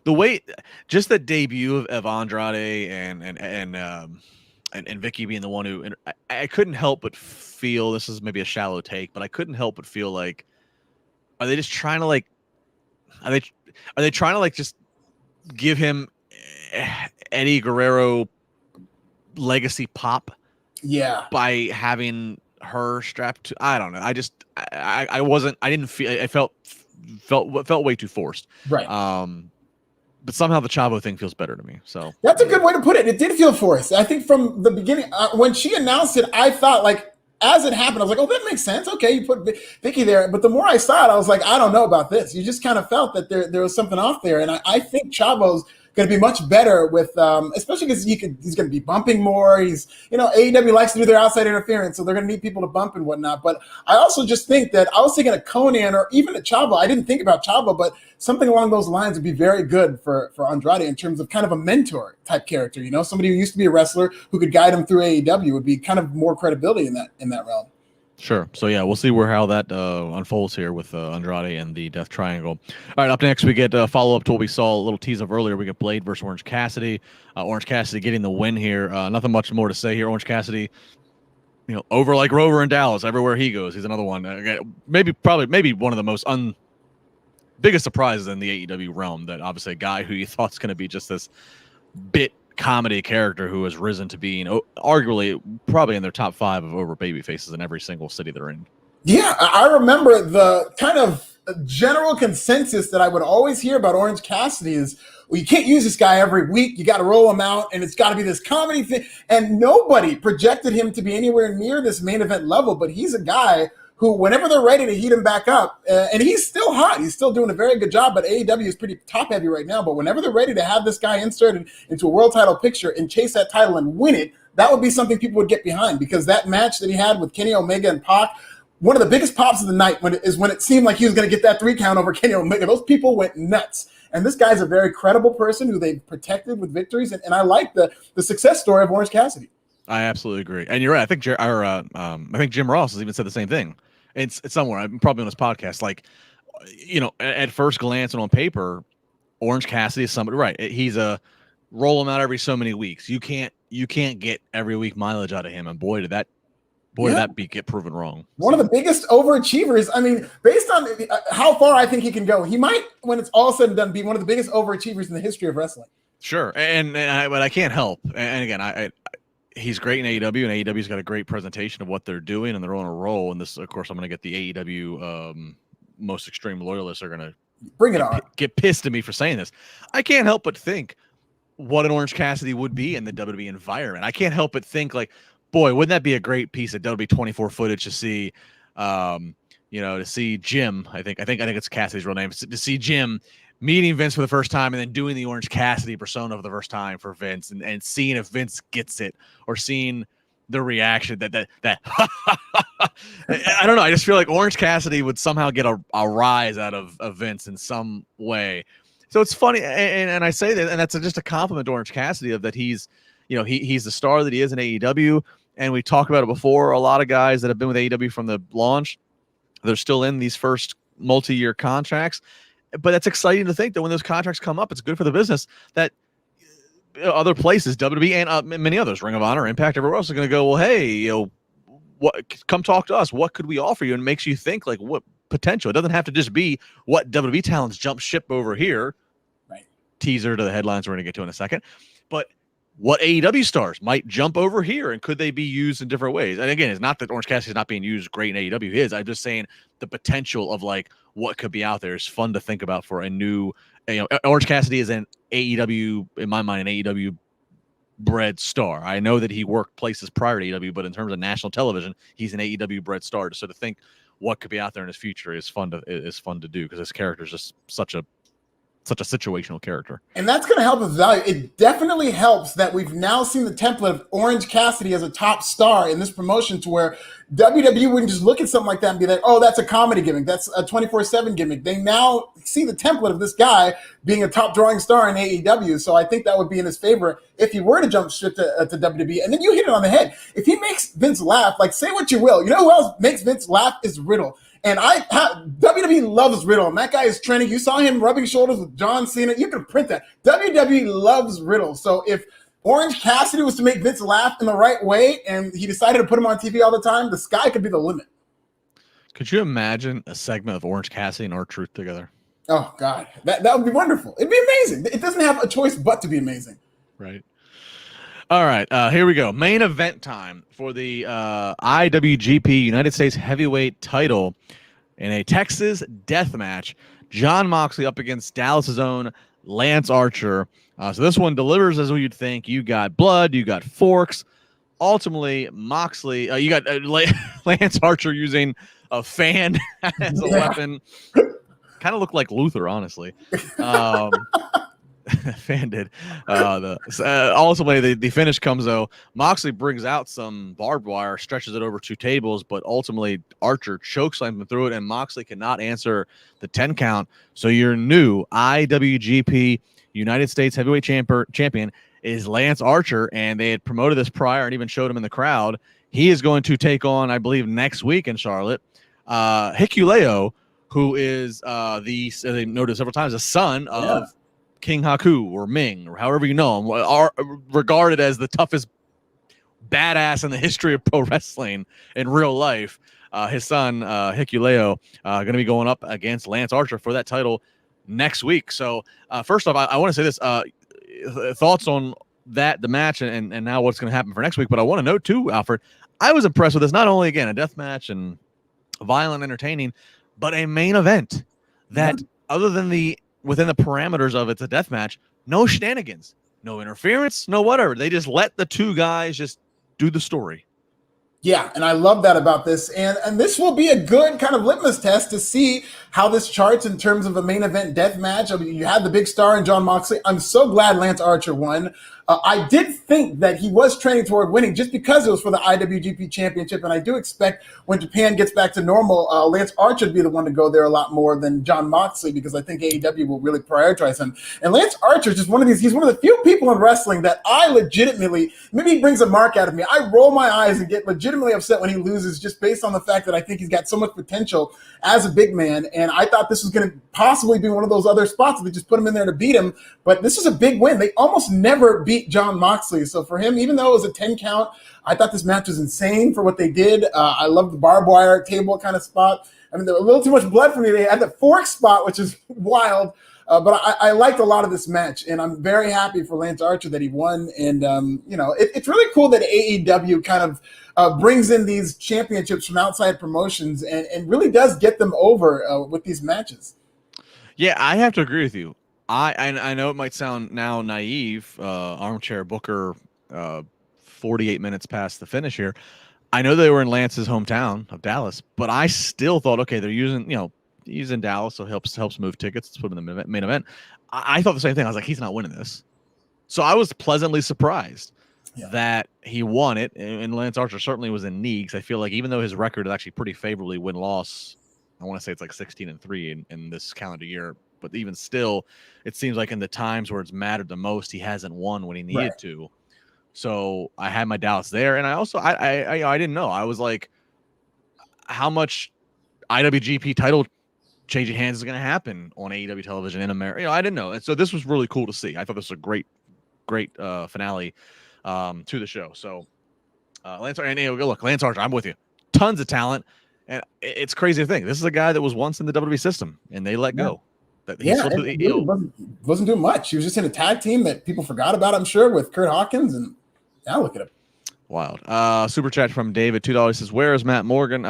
the way, just the debut of Andrade and Vicky being the one who, I couldn't help but feel, this is maybe a shallow take, but I couldn't help but feel like, are they just trying to like are they trying to like just give him Eddie Guerrero legacy pop? Yeah. By having her strapped to, I don't know. I didn't feel, I felt way too forced. Right. But somehow the Chavo thing feels better to me. So that's a good way to put it. It did feel forced. I think from the beginning, when she announced it, I thought like, as it happened, I was like, oh, that makes sense. Okay, you put Vicky there. But the more I saw it, I was like, I don't know about this. You just kind of felt that there was something off there. And I think Chavo's going to be much better with, especially because he's going to be bumping more. He's, AEW likes to do their outside interference, so they're going to need people to bump and whatnot. But I also just think that I was thinking of Conan or even a Chavo. I didn't think about Chavo, but something along those lines would be very good for Andrade in terms of kind of a mentor type character. Somebody who used to be a wrestler who could guide him through AEW would be kind of more credibility in that realm. Sure. So yeah, we'll see how that unfolds here with Andrade and the Death Triangle. All right, up next we get a follow up to what we saw a little tease of earlier. We get Blade versus Orange Cassidy. Orange Cassidy getting the win here. Nothing much more to say here. Orange Cassidy, over like Rover in Dallas. Everywhere he goes, he's another one. Maybe one of the most biggest surprises in the AEW realm. That obviously a guy who you thought is going to be just this bit comedy character who has risen to being arguably probably in their top 5 of over baby faces in every single city they're in. Yeah, I remember the kind of general consensus that I would always hear about Orange Cassidy is, well, you can't use this guy every week. You got to roll him out, and it's got to be this comedy thing. And nobody projected him to be anywhere near this main event level, but he's a guy who, whenever they're ready to heat him back up, and he's still hot, he's still doing a very good job, but AEW is pretty top-heavy right now, but whenever they're ready to have this guy inserted into a world title picture and chase that title and win it, that would be something people would get behind, because that match that he had with Kenny Omega and Pac, one of the biggest pops of the night when it seemed like he was going to get that 3 count over Kenny Omega. Those people went nuts. And this guy's a very credible person who they've protected with victories, and I like the success story of Orange Cassidy. I absolutely agree. And you're right. I think Jim Ross has even said the same thing. It's somewhere. I'm probably on his podcast. Like, at first glance and on paper, Orange Cassidy is somebody, right? He's a roll him out every so many weeks. You can't get every week mileage out of him. And boy, did that get proven wrong. One of the biggest overachievers. I mean, based on how far I think he can go, he might, when it's all said and done, be one of the biggest overachievers in the history of wrestling. Sure. But I can't help. And again, he's great in AEW, and AEW's got a great presentation of what they're doing, and they're on a roll. And this, of course, I'm going to get the AEW most extreme loyalists are going to bring it on. Get pissed at me for saying this. I can't help but think what an Orange Cassidy would be in the WWE environment. I can't help but think like, boy, wouldn't that be a great piece of WWE 24 footage to see? To see Jim. I think it's Cassidy's real name. To see Jim meeting Vince for the first time and then doing the Orange Cassidy persona for the first time for Vince, and seeing if Vince gets it, or seeing the reaction that I don't know. I just feel like Orange Cassidy would somehow get a rise out of Vince in some way. So it's funny, and I say that, and that's just a compliment to Orange Cassidy of that he's the star that he is in AEW, and we talked about it before. A lot of guys that have been with AEW from the launch, they're still in these first multi-year contracts. But that's exciting to think that when those contracts come up, it's good for the business that other places, WWE and many others, Ring of Honor, Impact, everywhere else, are going to go, well, hey, come talk to us. What could we offer you? And it makes you think, like, what potential? It doesn't have to just be what WWE talents jump ship over here. Right. Teaser to the headlines we're going to get to in a second. But what AEW stars might jump over here, and could they be used in different ways? And again, it's not that Orange Cassidy is not being used great in AEW. He is. I'm just saying the potential of like what could be out there is fun to think about for a new. Orange Cassidy is an AEW, in my mind, an AEW bred star. I know that he worked places prior to AEW, but in terms of national television, he's an AEW bred star. So to think what could be out there in his future is fun to do, because his character is just such a situational character. And that's going to help with value. It definitely helps that we've now seen the template of Orange Cassidy as a top star in this promotion, to where WWE wouldn't just look at something like that and be like, oh, that's a comedy gimmick. That's a 24/7 gimmick. They now see the template of this guy being a top drawing star in AEW. So I think that would be in his favor if he were to jump straight to WWE. And then you hit it on the head. If he makes Vince laugh, like, say what you will. You know who else makes Vince laugh is Riddle. And WWE loves Riddle, and that guy is trending. You saw him rubbing shoulders with John Cena. You can print that. WWE loves Riddle. So if Orange Cassidy was to make Vince laugh in the right way, and he decided to put him on TV all the time, the sky could be the limit. Could you imagine a segment of Orange Cassidy and R-Truth together? Oh God, that would be wonderful. It'd be amazing. It doesn't have a choice but to be amazing. Right. All right, here we go. Main event time for the IWGP United States Heavyweight Title in a Texas death match. Jon Moxley up against Dallas's own Lance Archer. So this one delivers as you'd think. You got blood, you got forks. Ultimately, Moxley, you got Lance Archer using a fan as a weapon. Kind of looked like Luther, honestly. Fan did. Ultimately, the finish comes though. Moxley brings out some barbed wire, stretches it over 2 tables, but ultimately Archer chokeslams him through it, and Moxley cannot answer the 10 count. So your new IWGP United States Heavyweight Champion is Lance Archer, and they had promoted this prior and even showed him in the crowd. He is going to take on, I believe, next week in Charlotte, Hikuleo, who is they noted several times, the son of King Haku or Ming, or however you know him, are regarded as the toughest badass in the history of pro wrestling in real life. His son, Hikuleo, going to be going up against Lance Archer for that title next week. So first off, I want to say this, thoughts on that, the match, and now what's going to happen for next week. But I want to note too, Alfred, I was impressed with this. Not only, again, a death match and violent, entertaining, but a main event that other than within the parameters of it's a death match, no shenanigans, no interference, no whatever. They just let the 2 guys just do the story. Yeah, and I love that about this. And this will be a good kind of litmus test to see how this charts in terms of a main event death match. I mean, you had the big star in Jon Moxley. I'm so glad Lance Archer won. I did think that he was trending toward winning just because it was for the IWGP Championship, and I do expect when Japan gets back to normal, Lance Archer to be the one to go there a lot more than Jon Moxley, because I think AEW will really prioritize him. And Lance Archer is just one of these, he's one of the few people in wrestling that I legitimately, maybe he brings a mark out of me, I roll my eyes and get legitimately upset when he loses just based on the fact that I think he's got so much potential as a big man, and I thought this was going to possibly be one of those other spots that they just put him in there to beat him, but this is a big win. They almost never beat Jon Moxley, so for him, even though it was a 10 count, I thought this match was insane for what they did. I love the barbed wire table kind of spot. I mean, there was a little too much blood for me. They had the fork spot, which is wild, but I liked a lot of this match, and I'm very happy for Lance Archer that he won. And it's really cool that AEW kind of brings in these championships from outside promotions and really does get them over with these matches. Yeah, I have to agree with you. I know it might sound now naive, armchair booker, 48 minutes past the finish here. I know they were in Lance's hometown of Dallas, but I still thought, okay, they're using Dallas, so helps move tickets. Let's put him in the main event. I thought the same thing. I was like, he's not winning this. So I was pleasantly surprised that he won it, and Lance Archer certainly was in need, because I feel like even though his record is actually pretty favorably win-loss, I want to say it's like 16-3 in this calendar year, but even still, it seems like in the times where it's mattered the most, he hasn't won when he needed to. So I had my doubts there, and I also I didn't know. I was like, how much IWGP title changing hands is going to happen on AEW television in America? I didn't know, and so this was really cool to see. I thought this was a great finale to the show. So Lance Archer, and look, Lance Archer, I'm with you. Tons of talent, and it's crazy to think this is a guy that was once in the WWE system, and they let go. Really wasn't doing much. He was just in a tag team that people forgot about, I'm sure, with Kurt Hawkins, and now look at him. Wild. Super chat from David, $2 says, where is Matt Morgan?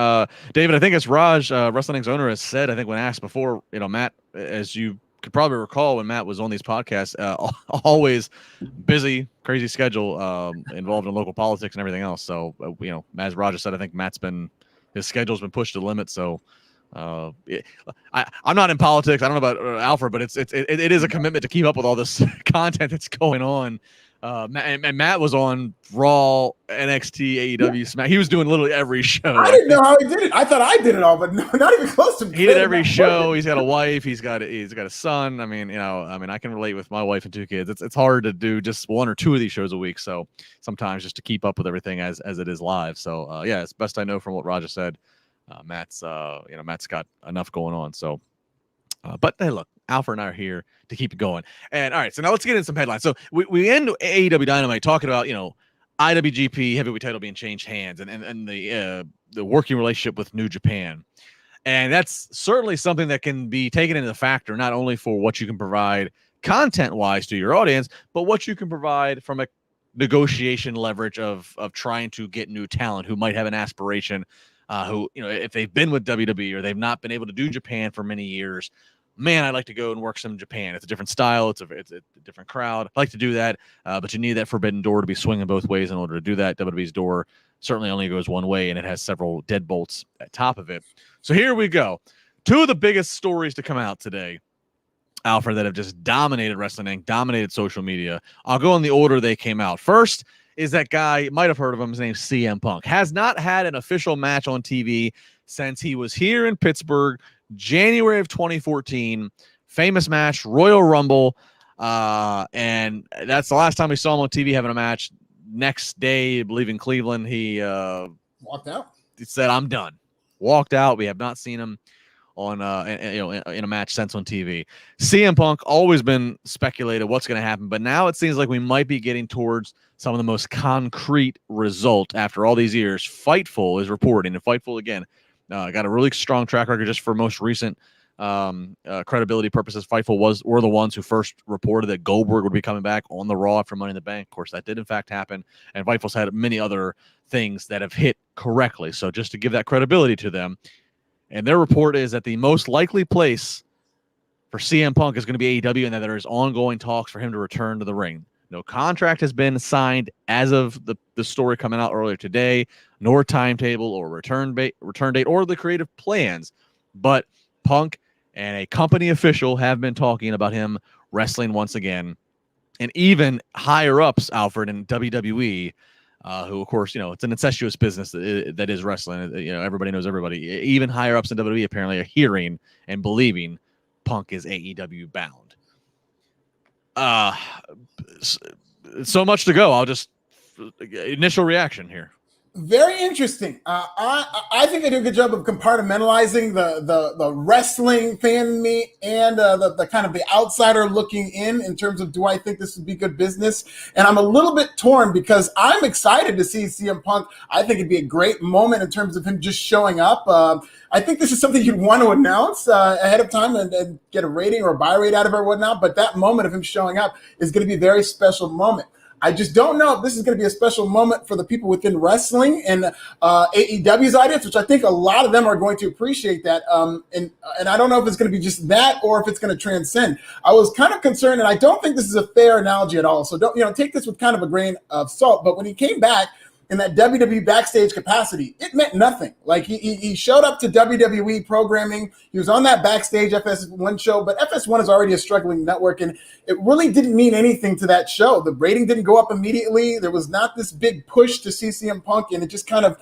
David, I think it's Raj, Wrestling's owner, has said, I think when asked before, Matt, as you could probably recall when Matt was on these podcasts, always busy, crazy schedule, involved in local politics and everything else. So, as Raj said, I think his schedule's been pushed to the limit. So, I'm not in politics. I don't know about Alfred, but it is a commitment to keep up with all this content that's going on. And Matt was on Raw, NXT, AEW, Smack. He was doing literally every show. I didn't know how he did it. I thought I did it all, but no, not even close to. He did every show. He's got a wife. He's got a son. I mean, I can relate with my wife and 2 kids. It's hard to do just 1 or 2 of these shows a week. So sometimes just to keep up with everything as it is live. So it's best I know from what Roger said. Matt's got enough going on. So, but hey, look, Alfred and I are here to keep it going. And all right, so now let's get into some headlines. So we end AEW Dynamite talking about, IWGP heavyweight title being changed hands and the working relationship with New Japan. And that's certainly something that can be taken into factor, not only for what you can provide content-wise to your audience, but what you can provide from a negotiation leverage of trying to get new talent who might have an aspiration, who, if they've been with WWE or they've not been able to do Japan for many years, man, I'd like to go and work some Japan. It's a different style. It's a different crowd. I like to do that, but you need that forbidden door to be swinging both ways in order to do that. WWE's door certainly only goes one way, and it has several deadbolts at top of it. So here we go. Two of the biggest stories to come out today, Alfred, that have just dominated Wrestling Inc., dominated social media. I'll go in the order they came out. First is that guy, you might have heard of him, his name's CM Punk. Has not had an official match on TV since he was here in Pittsburgh, January of 2014. Famous match, Royal Rumble. And that's the last time we saw him on TV having a match. Next day, I believe in Cleveland, he walked out. He said, "I'm done." Walked out. We have not seen him on in a match since on TV. CM Punk always been speculated what's going to happen, but now it seems like we might be getting towards some of the most concrete result after all these years. Fightful is reporting, and Fightful again got a really strong track record just for most recent credibility purposes. Fightful were the ones who first reported that Goldberg would be coming back on the Raw after Money in the Bank. Of course, that did in fact happen, and Fightful's had many other things that have hit correctly. So just to give that credibility to them, and their report is that the most likely place for CM Punk is going to be AEW, and that there is ongoing talks for him to return to the ring. No contract has been signed as of the story coming out earlier today, nor timetable or return date or the creative plans. But Punk and a company official have been talking about him wrestling once again. And even higher ups, Alfred, in WWE, who, of course, it's an incestuous business that is wrestling. Everybody knows everybody. Even higher ups in WWE apparently are hearing and believing Punk is AEW bound. So much to go. I'll just initial reaction here. Very interesting. I think they do a good job of compartmentalizing the wrestling fan in me and the kind of the outsider looking in terms of, do I think this would be good business? And I'm a little bit torn because I'm excited to see CM Punk. I think it'd be a great moment in terms of him just showing up. I think this is something you'd want to announce ahead of time and get a rating or a buy rate out of it or whatnot. But that moment of him showing up is going to be a very special moment. I just don't know if this is going to be a special moment for the people within wrestling and AEW's audience, which I think a lot of them are going to appreciate that. And I don't know if it's going to be just that or if it's going to transcend. I was kind of concerned, and I don't think this is a fair analogy at all. So don't take this with kind of a grain of salt. But when he came back in that WWE backstage capacity, it meant nothing. Like he showed up to WWE programming. He was on that backstage FS1 show, but FS1 is already a struggling network, and it really didn't mean anything to that show. The rating didn't go up immediately. There was not this big push to see CM Punk, and it just kind of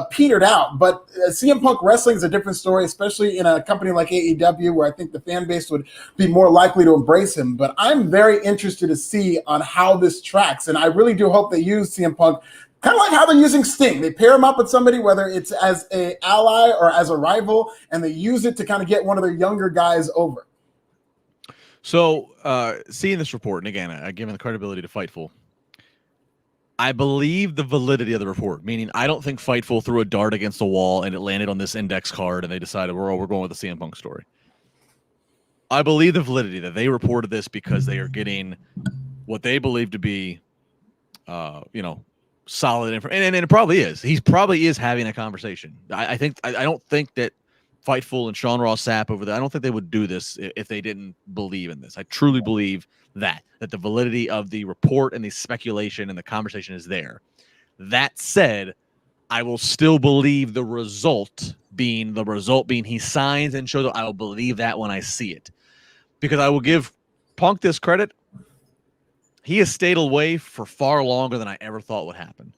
petered out. But CM Punk wrestling is a different story, especially in a company like AEW, where I think the fan base would be more likely to embrace him. But I'm very interested to see on how this tracks, and I really do hope they use CM Punk kind of like how they're using Sting. They pair him up with somebody, whether it's as an ally or as a rival, and they use it to kind of get one of their younger guys over. So seeing this report, and again, given the credibility to Fightful, I believe the validity of the report, meaning I don't think Fightful threw a dart against the wall and it landed on this index card and they decided we're going with the CM Punk story. I believe the validity that they reported this because they are getting what they believe to be, solid information, and it probably is. He probably is having a conversation. I don't think that Fightful and Sean Ross Sapp over there, I don't think they would do this if they didn't believe in this. I truly believe that the validity of the report and the speculation and the conversation is there. That said, I will still believe the result being he signs and shows up. I will believe that when I see it, because I will give Punk this credit. He has stayed away for far longer than I ever thought would happen.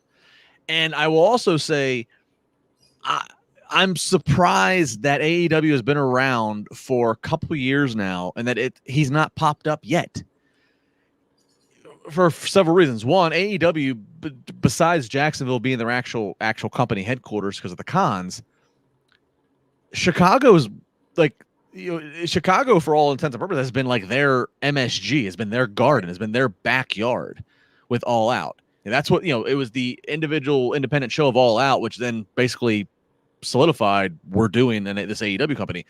And I will also say I'm surprised that AEW has been around for a couple years now and that he's not popped up yet. For several reasons. One, AEW, besides Jacksonville being their actual company headquarters because of the cons, Chicago's Chicago, for all intents and purposes, has been like their MSG, has been their garden, has been their backyard with All Out. And that's what, it was the independent show of All Out, which then basically solidified we're doing in this AEW company,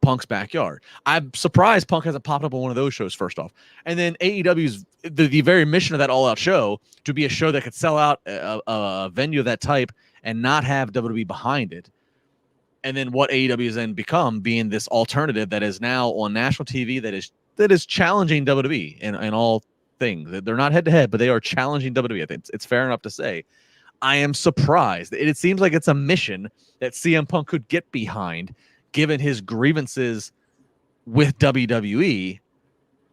Punk's backyard. I'm surprised Punk hasn't popped up on one of those shows first off. And then AEW's the very mission of that all out show to be a show that could sell out a venue of that type and not have WWE behind it. And then what AEW has then become being this alternative that is now on national TV that is challenging WWE in all things. They're not head to head, but they are challenging WWE. I think it's fair enough to say. I am surprised. It seems like it's a mission that CM Punk could get behind, given his grievances with WWE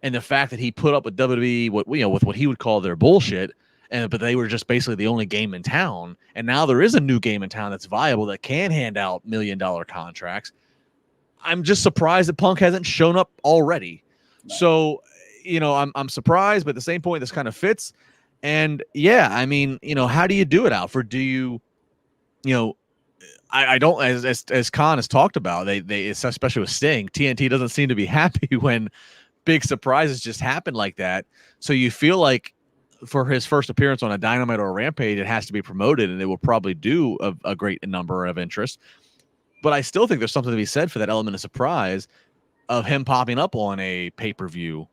and the fact that he put up with WWE, with what he would call their bullshit, but they were just basically the only game in town. And now there is a new game in town that's viable that can hand out $1 million contracts. I'm just surprised that Punk hasn't shown up already. No. So, I'm surprised, but at the same point, this kind of fits. And yeah, I mean, how do you do it, Alfred? Do you, I don't, as Khan has talked about, they especially with Sting, TNT doesn't seem to be happy when big surprises just happen like that. So you feel like for his first appearance on a Dynamite or a Rampage, it has to be promoted, and it will probably do a great number of interest. But I still think there's something to be said for that element of surprise of him popping up on a pay-per-view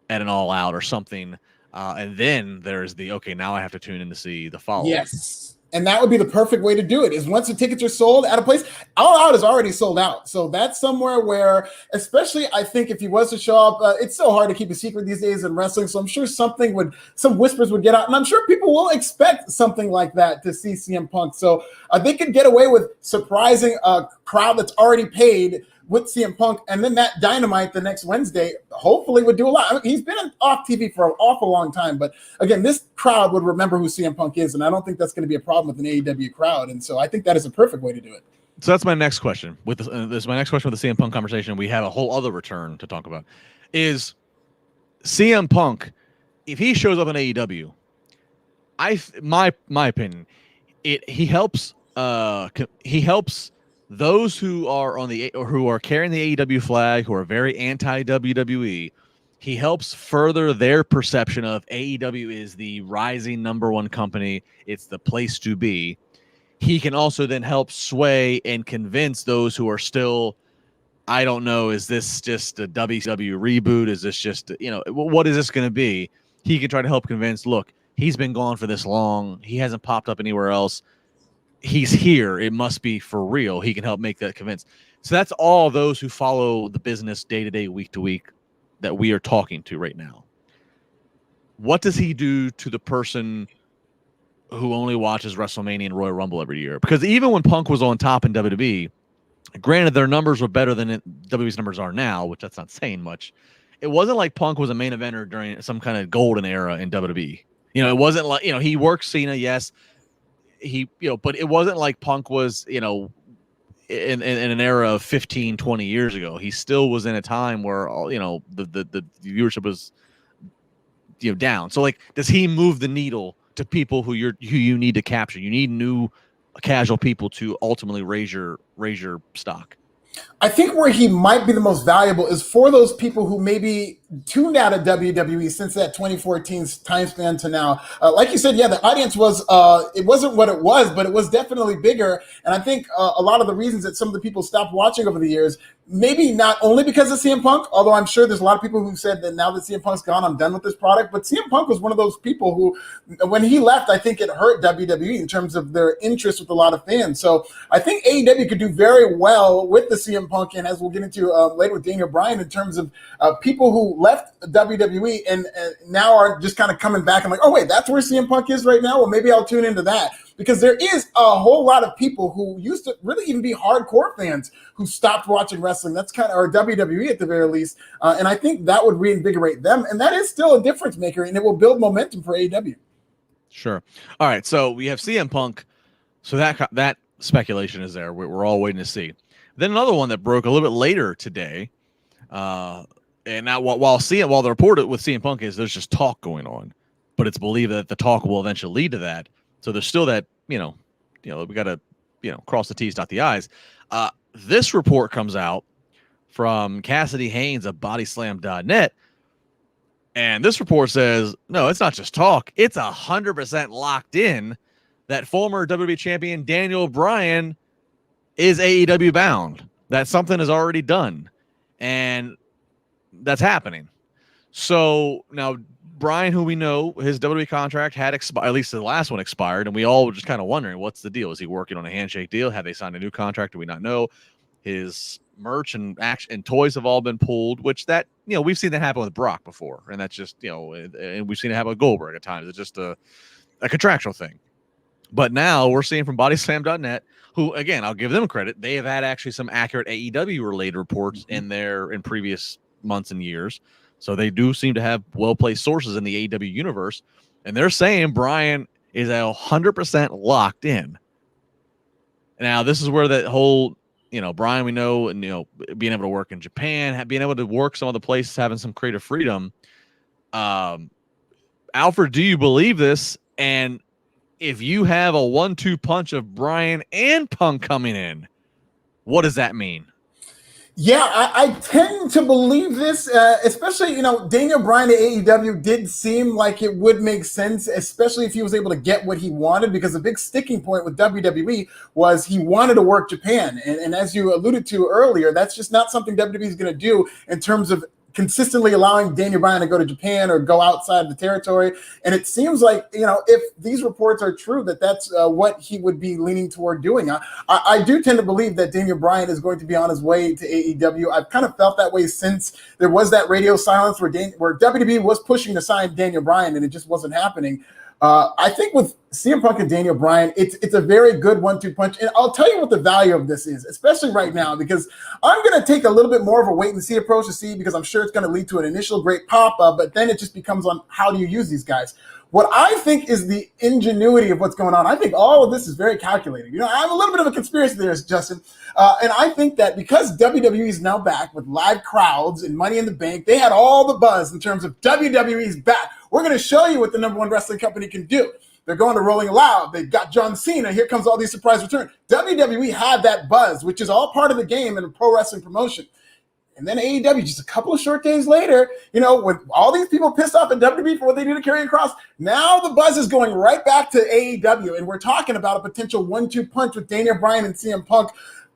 at an All Out or something. And then there's now I have to tune in to see the follow-up. Yes. And that would be the perfect way to do it, is once the tickets are sold at a place, All Out is already sold out. So that's somewhere where, especially I think if he was to show up, it's so hard to keep a secret these days in wrestling. So I'm sure some whispers would get out. And I'm sure people will expect something like that to see CM Punk. So they could get away with surprising a crowd that's already paid with CM Punk, and then that Dynamite the next Wednesday hopefully would do a lot. I mean, he's been off TV for an awful long time, but again, this crowd would remember who CM Punk is, and I don't think that's going to be a problem with an AEW crowd, and so I think that is a perfect way to do it. So that's my next question. This is my next question with the CM Punk conversation. We have a whole other return to talk about. Is CM Punk, if he shows up in AEW, my opinion, he helps those who are who are carrying the AEW flag, who are very anti-WWE. He helps further their perception of AEW is the rising number one company. It's the place to be. He can also then help sway and convince those who are still, I don't know, is this just a WCW reboot? Is this just, what is this going to be? He can try to help convince, look, he's been gone for this long. He hasn't popped up anywhere else. He's here. It must be for real. He can help make that convince. So that's all those who follow the business day to day, week to week that we are talking to right now. What does he do to the person who only watches WrestleMania and Royal Rumble every year? Because even when Punk was on top in WWE, granted their numbers were better than WWE's numbers are now, which that's not saying much. It wasn't like Punk was a main eventer during some kind of golden era in WWE. It wasn't like, he worked Cena, yes. But it wasn't like Punk was, in an era of 15, 20 years ago. He still was in a time where all, the viewership was, down. So like, does he move the needle to people who you need to capture? You need new casual people to ultimately raise your stock. I think where he might be the most valuable is for those people who maybe tuned out of WWE since that 2014 time span to now. Like you said, yeah, the audience was, it wasn't what it was, but it was definitely bigger. And I think a lot of the reasons that some of the people stopped watching over the years, maybe not only because of CM Punk, although I'm sure there's a lot of people who said that now that CM Punk's gone, I'm done with this product. But CM Punk was one of those people who, when he left, I think it hurt WWE in terms of their interest with a lot of fans. So I think AEW could do very well with the CM Punk, and as we'll get into later with Daniel Bryan, in terms of people who left WWE and now are just kind of coming back and like, oh wait, that's where CM Punk is right now? Well, maybe I'll tune into that. Because there is a whole lot of people who used to really even be hardcore fans who stopped watching wrestling. That's kind of, or WWE at the very least. And I think that would reinvigorate them. And that is still a difference maker, and it will build momentum for AEW. Sure. All right. So we have CM Punk. So that speculation is there. We're all waiting to see. Then another one that broke a little bit later today. And now while the report with CM Punk is there's just talk going on, but it's believed that the talk will eventually lead to that. So there's still that, we got to, cross the T's, dot the I's. This report comes out from Cassidy Haynes of bodyslam.net. And this report says, no, it's not just talk. It's 100% locked in that former WWE champion Daniel Bryan is AEW bound? That something is already done, and that's happening. So now Bryan, who we know, his WWE contract had expired, at least the last one expired, and we all were just kind of wondering, what's the deal? Is he working on a handshake deal? Have they signed a new contract? Do we not know? His merch and toys have all been pulled, which that, we've seen that happen with Brock before, and that's just, and we've seen it happen with Goldberg at times. It's just a contractual thing. But now we're seeing from bodyslam.net, who, again, I'll give them credit. They have had actually some accurate AEW related reports in previous months and years. So they do seem to have well-placed sources in the AEW universe. And they're saying Bryan is 100% locked in. Now, this is where that whole, Bryan, we know, and, being able to work in Japan, being able to work some other places, having some creative freedom. Alfred, do you believe this? And if you have a 1-2 punch of Bryan and Punk coming in, what does that mean? Yeah, I tend to believe this, especially, Daniel Bryan to AEW did seem like it would make sense, especially if he was able to get what he wanted, because the big sticking point with WWE was he wanted to work Japan. And as you alluded to earlier, that's just not something WWE is going to do in terms of consistently allowing Daniel Bryan to go to Japan or go outside the territory. And it seems like, if these reports are true, that's what he would be leaning toward doing. I do tend to believe that Daniel Bryan is going to be on his way to AEW. I've kind of felt that way since there was that radio silence where WWE was pushing to sign Daniel Bryan and it just wasn't happening. I think with CM Punk and Daniel Bryan, it's a very good 1-2 punch. And I'll tell you what the value of this is, especially right now, because I'm going to take a little bit more of a wait and see approach to see, because I'm sure it's going to lead to an initial great pop, but then it just becomes on how do you use these guys. What I think is the ingenuity of what's going on. I think all of this is very calculated. I'm a little bit of a conspiracy theorist, Justin. And I think that because WWE is now back with live crowds and Money in the Bank, they had all the buzz in terms of WWE's back. We're going to show you what the number one wrestling company can do. They're going to Rolling Loud. They got John Cena. Here comes all these surprise returns. WWE had that buzz, which is all part of the game in a pro wrestling promotion. And then AEW, just a couple of short days later, with all these people pissed off at WWE for what they do to carry across, now the buzz is going right back to AEW. And we're talking about a potential 1-2 punch with Daniel Bryan and CM Punk,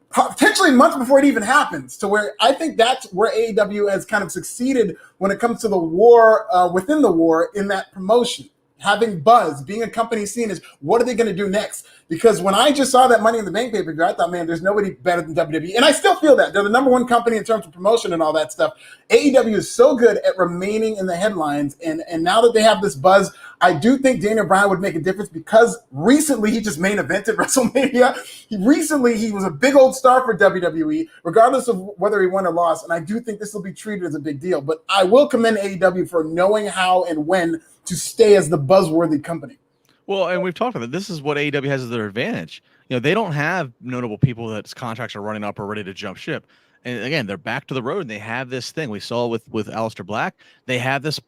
potentially months before it even happens, to where I think that's where AEW has kind of succeeded when it comes to the war within the war in that promotion. Having buzz, being a company seen as what are they going to do next? Because when I just saw that Money in the Bank pay-per-view, I thought, man, there's nobody better than WWE. And I still feel that. They're the number one company in terms of promotion and all that stuff. AEW is so good at remaining in the headlines. And now that they have this buzz, I do think Daniel Bryan would make a difference, because recently he just main evented WrestleMania. He was a big old star for WWE, regardless of whether he won or lost. And I do think this will be treated as a big deal. But I will commend AEW for knowing how and when to stay as the buzzworthy company. Well, and we've talked about it. This is what AEW has as their advantage. They don't have notable people that's contracts are running up or ready to jump ship. And again, they're back to the road, and they have this thing. We saw with Aleister Black. They have this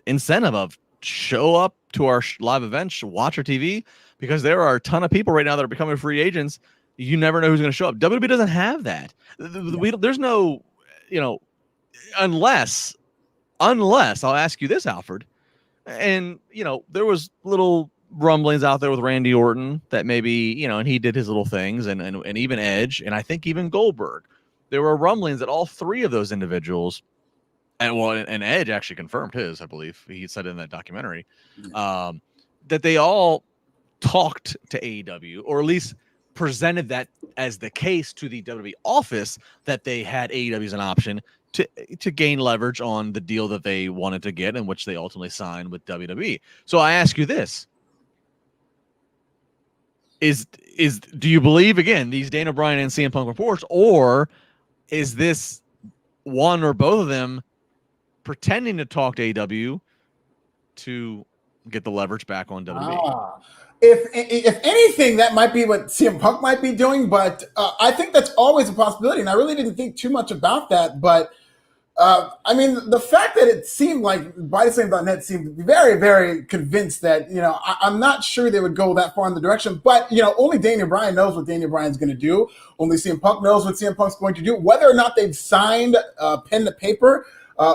incentive of show up to our live events, watch our TV, because there are a ton of people right now that are becoming free agents. You never know who's going to show up. WWE doesn't have that. There's no, unless I'll ask you this, Alfred. And, there was little rumblings out there with Randy Orton that maybe, and he did his little things, and even Edge, and I think even Goldberg. There were rumblings that all three of those individuals, and Edge actually confirmed his, I believe. He said in that documentary, that they all talked to AEW, or at least presented that as the case to the WWE office, that they had AEW as an option to gain leverage on the deal that they wanted to get, and which they ultimately signed with WWE. So I ask you this: do you believe, again, these Daniel Bryan and CM Punk reports, or is this one or both of them pretending to talk to AEW to get the leverage back on WWE? If anything, that might be what CM Punk might be doing, but I think that's always a possibility, and I really didn't think too much about that. But the fact that it seemed like bodyslam.net seemed very, very convinced that, I'm not sure they would go that far in the direction, but, only Daniel Bryan knows what Daniel Bryan's going to do. Only CM Punk knows what CM Punk's going to do. Whether or not they've signed pen to paper,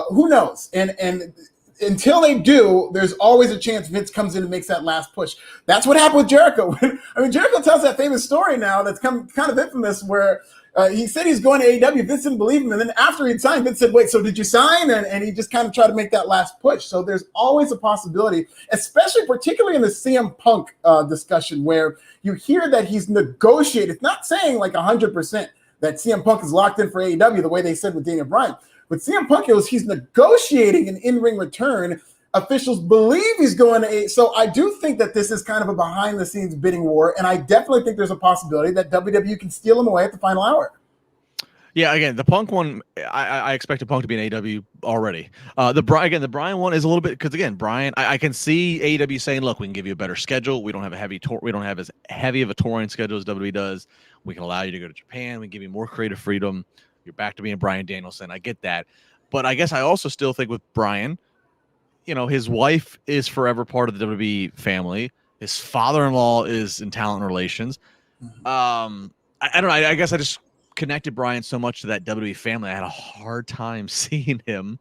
who knows? And until they do, there's always a chance Vince comes in and makes that last push. That's what happened with Jericho. I mean, Jericho tells that famous story now that's kind of infamous where he said he's going to AEW. Vince didn't believe him. And then after he'd signed, Vince said, wait, so did you sign? And he just kind of tried to make that last push. So there's always a possibility, especially particularly in the CM Punk discussion where you hear that he's negotiated. It's not saying like 100% that CM Punk is locked in for AEW the way they said with Daniel Bryan. But CM Punk he's negotiating an in-ring return. Officials believe he's going to AEW. So I do think that this is kind of a behind-the-scenes bidding war, and I definitely think there's a possibility that WWE can steal him away at the final hour. Yeah, again, the Punk one, I expected Punk to be in AEW already. The Bryan one is a little bit because again, Bryan, I can see AEW saying, "Look, we can give you a better schedule. We don't have we don't have as heavy of a touring schedule as WWE does. We can allow you to go to Japan. We can give you more creative freedom. You're back to being Bryan Danielson." I get that, but I guess I also still think with Bryan, you know, his wife is forever part of the WWE family. His father-in-law is in talent relations. I don't know. I guess I just connected Bryan so much to that WWE family. I had a hard time seeing him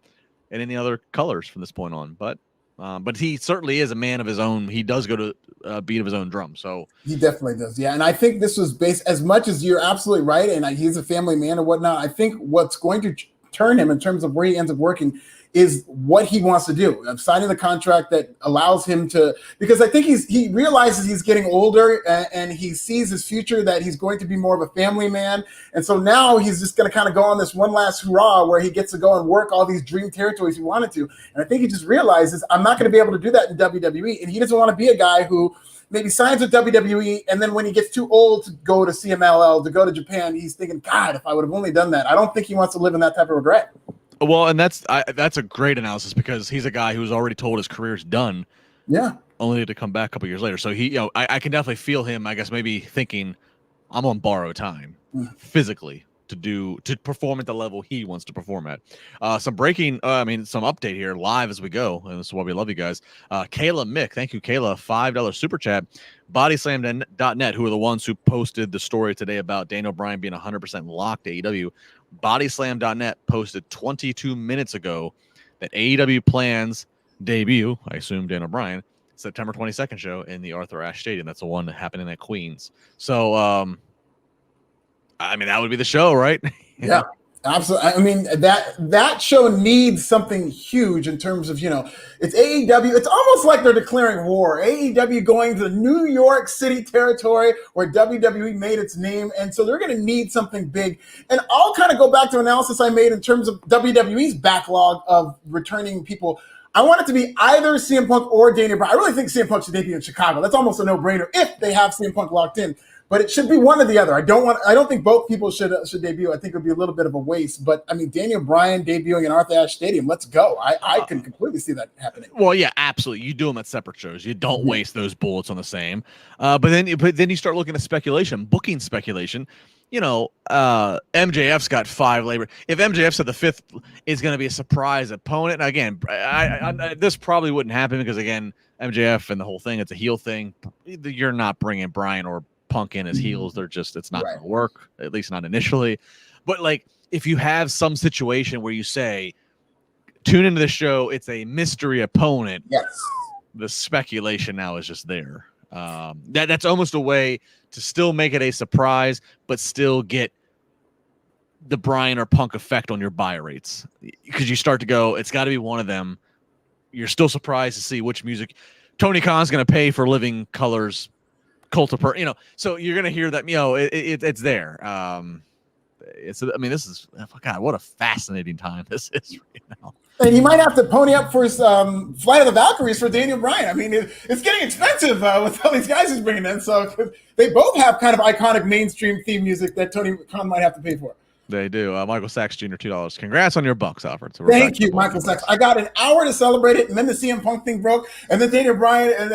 in any other colors from this point on. But he certainly is a man of his own. He does go to a beat of his own drum. So he definitely does. Yeah. And I think this was based, as much as you're absolutely right, and he's a family man or whatnot, I think what's going to turn him in terms of where he ends up working is what he wants to do. I'm signing the contract that allows him to, because I think he realizes he's getting older and he sees his future that he's going to be more of a family man. And so now he's just going to kind of go on this one last hurrah where he gets to go and work all these dream territories he wanted to. And I think he just realizes I'm not going to be able to do that in WWE. And he doesn't want to be a guy who maybe signs with WWE, and then when he gets too old to go to CMLL, to go to Japan, he's thinking, God, if I would have only done that. I don't think he wants to live in that type of regret. Well, and that's a great analysis because he's a guy who's already told his career's done. Yeah. Only to come back a couple years later. So he, I can definitely feel him, I guess, maybe thinking I'm on borrowed time physically to perform at the level he wants to perform at. Some update here live as we go. And this is why we love you guys. Kayla Mick, thank you, Kayla, $5 super chat. Bodyslam.net, who are the ones who posted the story today about Daniel Bryan being 100% locked to AEW. Bodyslam.net posted 22 minutes ago that AEW plans debut, I assume Daniel Bryan, September 22nd show in the Arthur Ashe Stadium. That's the one happening at Queens. So, I mean, that would be the show, right? Yeah, absolutely. I mean, that show needs something huge in terms of, it's AEW. It's almost like they're declaring war. AEW going to the New York City territory where WWE made its name. And so they're going to need something big. And I'll kind of go back to analysis I made in terms of WWE's backlog of returning people. I want it to be either CM Punk or Daniel Bryan. I really think CM Punk should debut in Chicago. That's almost a no-brainer if they have CM Punk locked in. But it should be one or the other. I don't think both people should debut. I think it would be a little bit of a waste. But I mean, Daniel Bryan debuting in Arthur Ashe Stadium, let's go. I can completely see that happening. Well, yeah, absolutely. You do them at separate shows. You don't waste those bullets on the same. But then you start looking at speculation, booking speculation. MJF's got 5 labor. If MJF said the 5th is going to be a surprise opponent, again, this probably wouldn't happen because again, MJF and the whole thing, it's a heel thing. You're not bringing Bryan or Punk in as heels. It's not going to work, at least not initially. But like, if you have some situation where you say, tune into the show, it's a mystery opponent. Yes. The speculation now is just there. That's almost a way to still make it a surprise, but still get the Bryan or Punk effect on your buy rates. Because you start to go, it's got to be one of them. You're still surprised to see which music Tony Khan's going to pay for Living Colors. Cult of so you're gonna hear that it's there. This is God, what a fascinating time this is right now. And he might have to pony up for his Flight of the Valkyries for Daniel Bryan. I mean, it's getting expensive with all these guys he's bringing in. So they both have kind of iconic mainstream theme music that Tony Khan might have to pay for. They do. Michael Sachs Jr., $2. Congrats on your bucks, Alfred. So thank you, Michael Sachs. I got an hour to celebrate it, and then the CM Punk thing broke, and then Daniel Bryan, and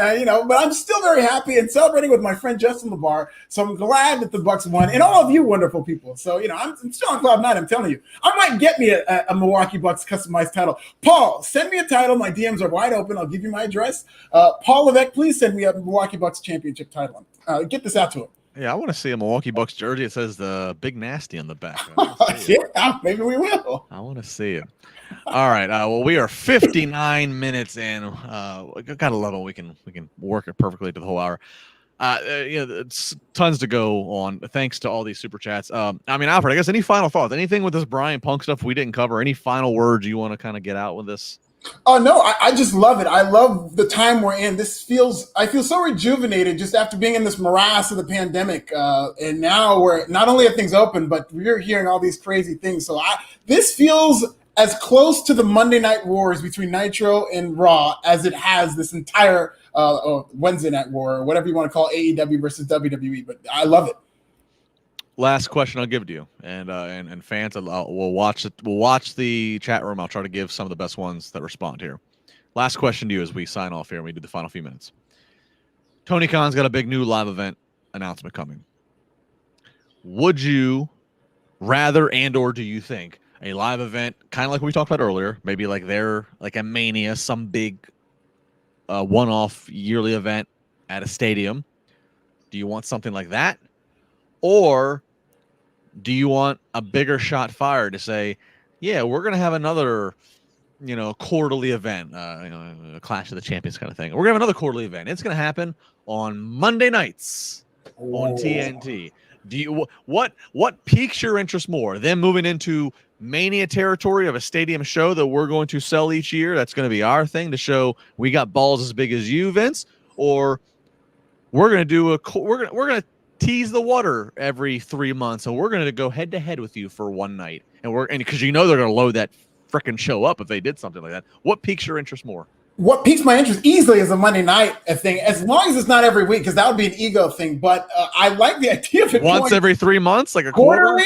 but I'm still very happy and celebrating with my friend Justin LaBar. So I'm glad that the Bucks won, and all of you wonderful people. So I'm still on cloud nine. I'm telling you, I might get me a Milwaukee Bucks customized title. Paul, send me a title. My DMs are wide open. I'll give you my address. Paul Levesque, please send me a Milwaukee Bucks championship title. Get this out to him. Yeah, I want to see a Milwaukee Bucks jersey. It says the Big Nasty on the back. Yeah, maybe we will. I want to see it. All right. Well, we are 59 minutes in. Gotta love it. We can work it perfectly to the whole hour. It's tons to go on. Thanks to all these super chats. I mean, Alfred, I guess any final thoughts? Anything with this Bryan Punk stuff we didn't cover? Any final words you want to kind of get out with this? Oh no, I just love it. I love the time we're in. I feel so rejuvenated just after being in this morass of the pandemic. And now we're not only are things open, but we're hearing all these crazy things. So this feels as close to the Monday Night Wars between Nitro and Raw as it has this entire Wednesday Night War, or whatever you want to call AEW versus WWE. But I love it. Last question I'll give to you, and fans, we'll watch it. We'll watch the chat room. I'll try to give some of the best ones that respond here. Last question to you as we sign off here and we do the final few minutes. Tony Khan's got a big new live event announcement coming. Would you rather or do you think a live event, kind of like we talked about earlier, maybe like a Mania, some big one-off yearly event at a stadium? Do you want something like that? Or do you want a bigger shot fired to say, yeah, we're going to have another, quarterly event, a Clash of the Champions kind of thing. We're going to have another quarterly event. It's going to happen on Monday nights on TNT. Do you what piques your interest more? Them moving into Mania territory of a stadium show that we're going to sell each year? That's going to be our thing to show we got balls as big as you, Vince. Or we're going to do we're going to tease the water every 3 months, and we're going to go head to head with you for one night, and because they're going to load that freaking show up if they did something like that. What piques your interest more? What piques my interest easily is a Monday night thing, as long as it's not every week, because that would be an ego thing. But I like the idea of it once every 3 months, like a quarterly,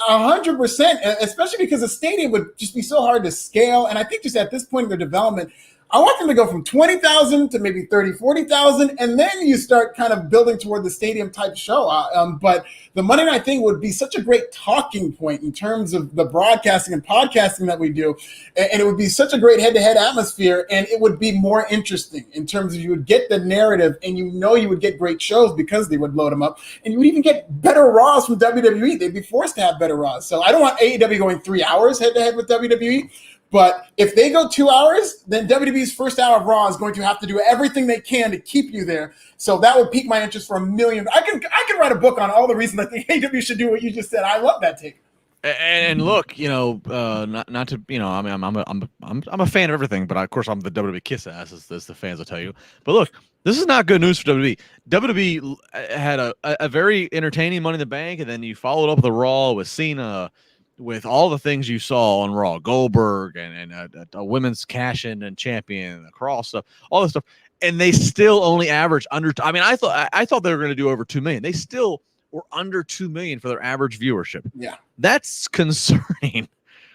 100%. Especially because the stadium would just be so hard to scale, and I think just at this point in their development, I want them to go from 20,000 to maybe 30, 40,000, and then you start kind of building toward the stadium type show. But the Monday night thing would be such a great talking point in terms of the broadcasting and podcasting that we do. And it would be such a great head-to-head atmosphere, and it would be more interesting in terms of you would get the narrative, and you would get great shows because they would load them up, and you would even get better Raws from WWE. They'd be forced to have better Raws. So I don't want AEW going 3 hours head-to-head with WWE. But if they go 2 hours, then WWE's first hour of Raw is going to have to do everything they can to keep you there. So that would pique my interest for a million. I can write a book on all the reasons I think AEW should do what you just said. I love that take. And look, not to, I mean, I'm a fan of everything, but of course I'm the WWE kiss ass, as the fans will tell you. But look, this is not good news for WWE. WWE had a very entertaining Money in the Bank, and then you followed up with the Raw with Cena, with all the things you saw on Raw, Goldberg and a women's cash-in and champion, the Cross stuff, all this stuff, and they still only average under. I mean, I thought they were going to do over 2 million. They still were under 2 million for their average viewership. Yeah, that's concerning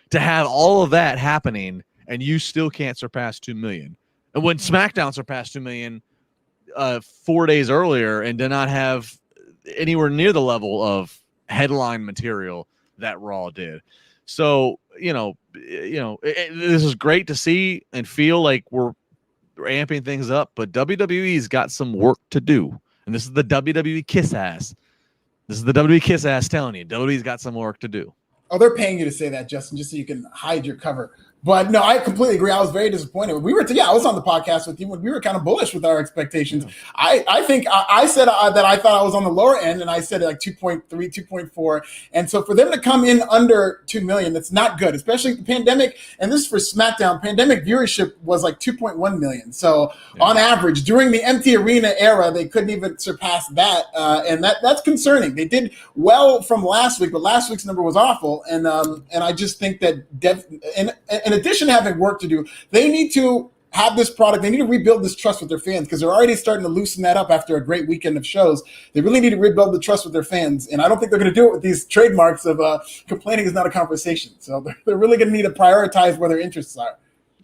to have all of that happening, and you still can't surpass 2 million. And when SmackDown surpassed 2 million 4 days earlier, and did not have anywhere near the level of headline material that Raw did. So, this is great to see and feel like we're amping things up, but WWE's got some work to do. And this is the WWE kiss ass. This is the WWE kiss ass telling you, WWE's got some work to do. Oh, they're paying you to say that, Justin, just so you can hide your cover. But no, I completely agree. I was very disappointed. I was on the podcast with you when we were kind of bullish with our expectations. I think I said that I thought I was on the lower end, and I said like 2.3, 2.4. And so for them to come in under 2 million, that's not good, especially the pandemic. And this is for SmackDown. Pandemic viewership was like 2.1 million. So on average, during the empty arena era, they couldn't even surpass that. And that's concerning. They did well from last week, but last week's number was awful. And I just think that in addition to having work to do, they need to have this product. They need to rebuild this trust with their fans, because they're already starting to loosen that up after a great weekend of shows. They really need to rebuild the trust with their fans. And I don't think they're going to do it with these trademarks of complaining is not a conversation. So they're really going to need to prioritize where their interests are.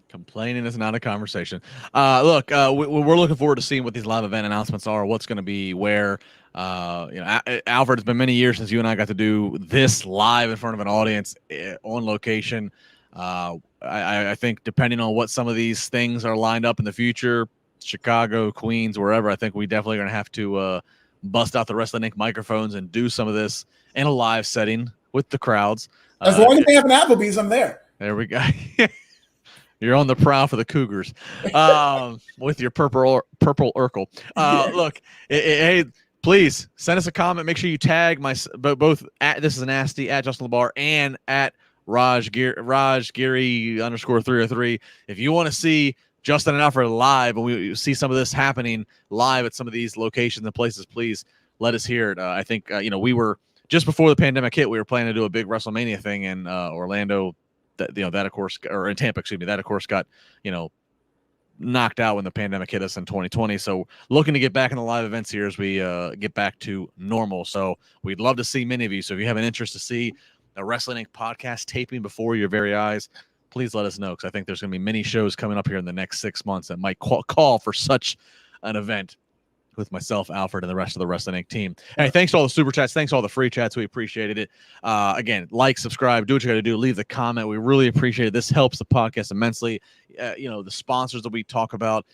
Complaining is not a conversation. Look, we're looking forward to seeing what these live event announcements are, what's going to be where. Alfred, it's been many years since you and I got to do this live in front of an audience on location. I think depending on what some of these things are lined up in the future, Chicago, Queens, wherever, I think we definitely going to have to bust out the Wrestling Inc. microphones and do some of this in a live setting with the crowds. As long as they have an Applebee's, I'm there. There we go. You're on the prowl for the Cougars with your purple Urkel. Look, hey, please send us a comment. Make sure you tag both at This Is Nasty, at Justin LaBar, and at Raj Giri _303. If you want to see Justin and Alfred live, and we see some of this happening live at some of these locations and places, please let us hear it. I think we were just before the pandemic hit. We were planning to do a big WrestleMania thing in Orlando. That of course, or in Tampa, excuse me. That of course got knocked out when the pandemic hit us in 2020. So looking to get back in the live events here as we get back to normal. So we'd love to see many of you. So if you have an interest to see a Wrestling Inc. podcast taping before your very eyes, please let us know, because I think there's going to be many shows coming up here in the next 6 months that might call for such an event with myself, Alfred, and the rest of the Wrestling Inc. team. Hey, thanks to all the super chats. Thanks to all the free chats. We appreciated it. Again, like, subscribe, do what you got to do. Leave the comment. We really appreciate it. This helps the podcast immensely. The sponsors that we talk about,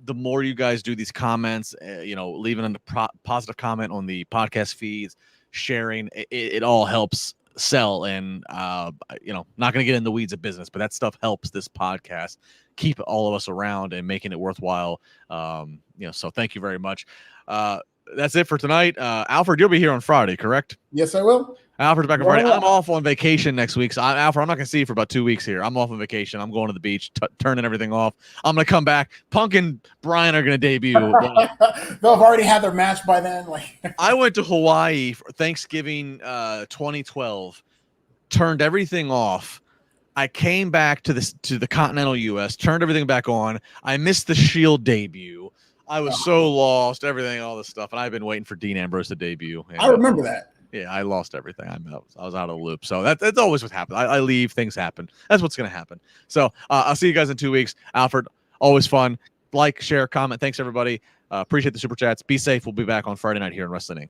the more you guys do these comments, leaving a positive comment on the podcast feeds, sharing, it all helps sell. And not going to get in the weeds of business, but that stuff helps this podcast keep all of us around and making it worthwhile. So thank you very much. That's it for tonight. Alfred, you'll be here on Friday, correct? Yes, I will. Alfred's back on Friday. I'm off on vacation next week. So Alfred, I'm not going to see you for about 2 weeks here. I'm off on vacation. I'm going to the beach, turning everything off. I'm going to come back. Punk and Bryan are going to debut. They'll have already had their match by then. I went to Hawaii for Thanksgiving 2012, turned everything off. I came back to the continental U.S., turned everything back on. I missed the Shield debut. I was so lost, everything, all this stuff, and I've been waiting for Dean Ambrose to debut. And, I remember that. Yeah, I lost everything. I was out of the loop. So that's always what happens. I leave, things happen. That's what's going to happen. So I'll see you guys in 2 weeks. Alfred, always fun. Like, share, comment. Thanks, everybody. Appreciate the super chats. Be safe. We'll be back on Friday night here in Wrestling Inc.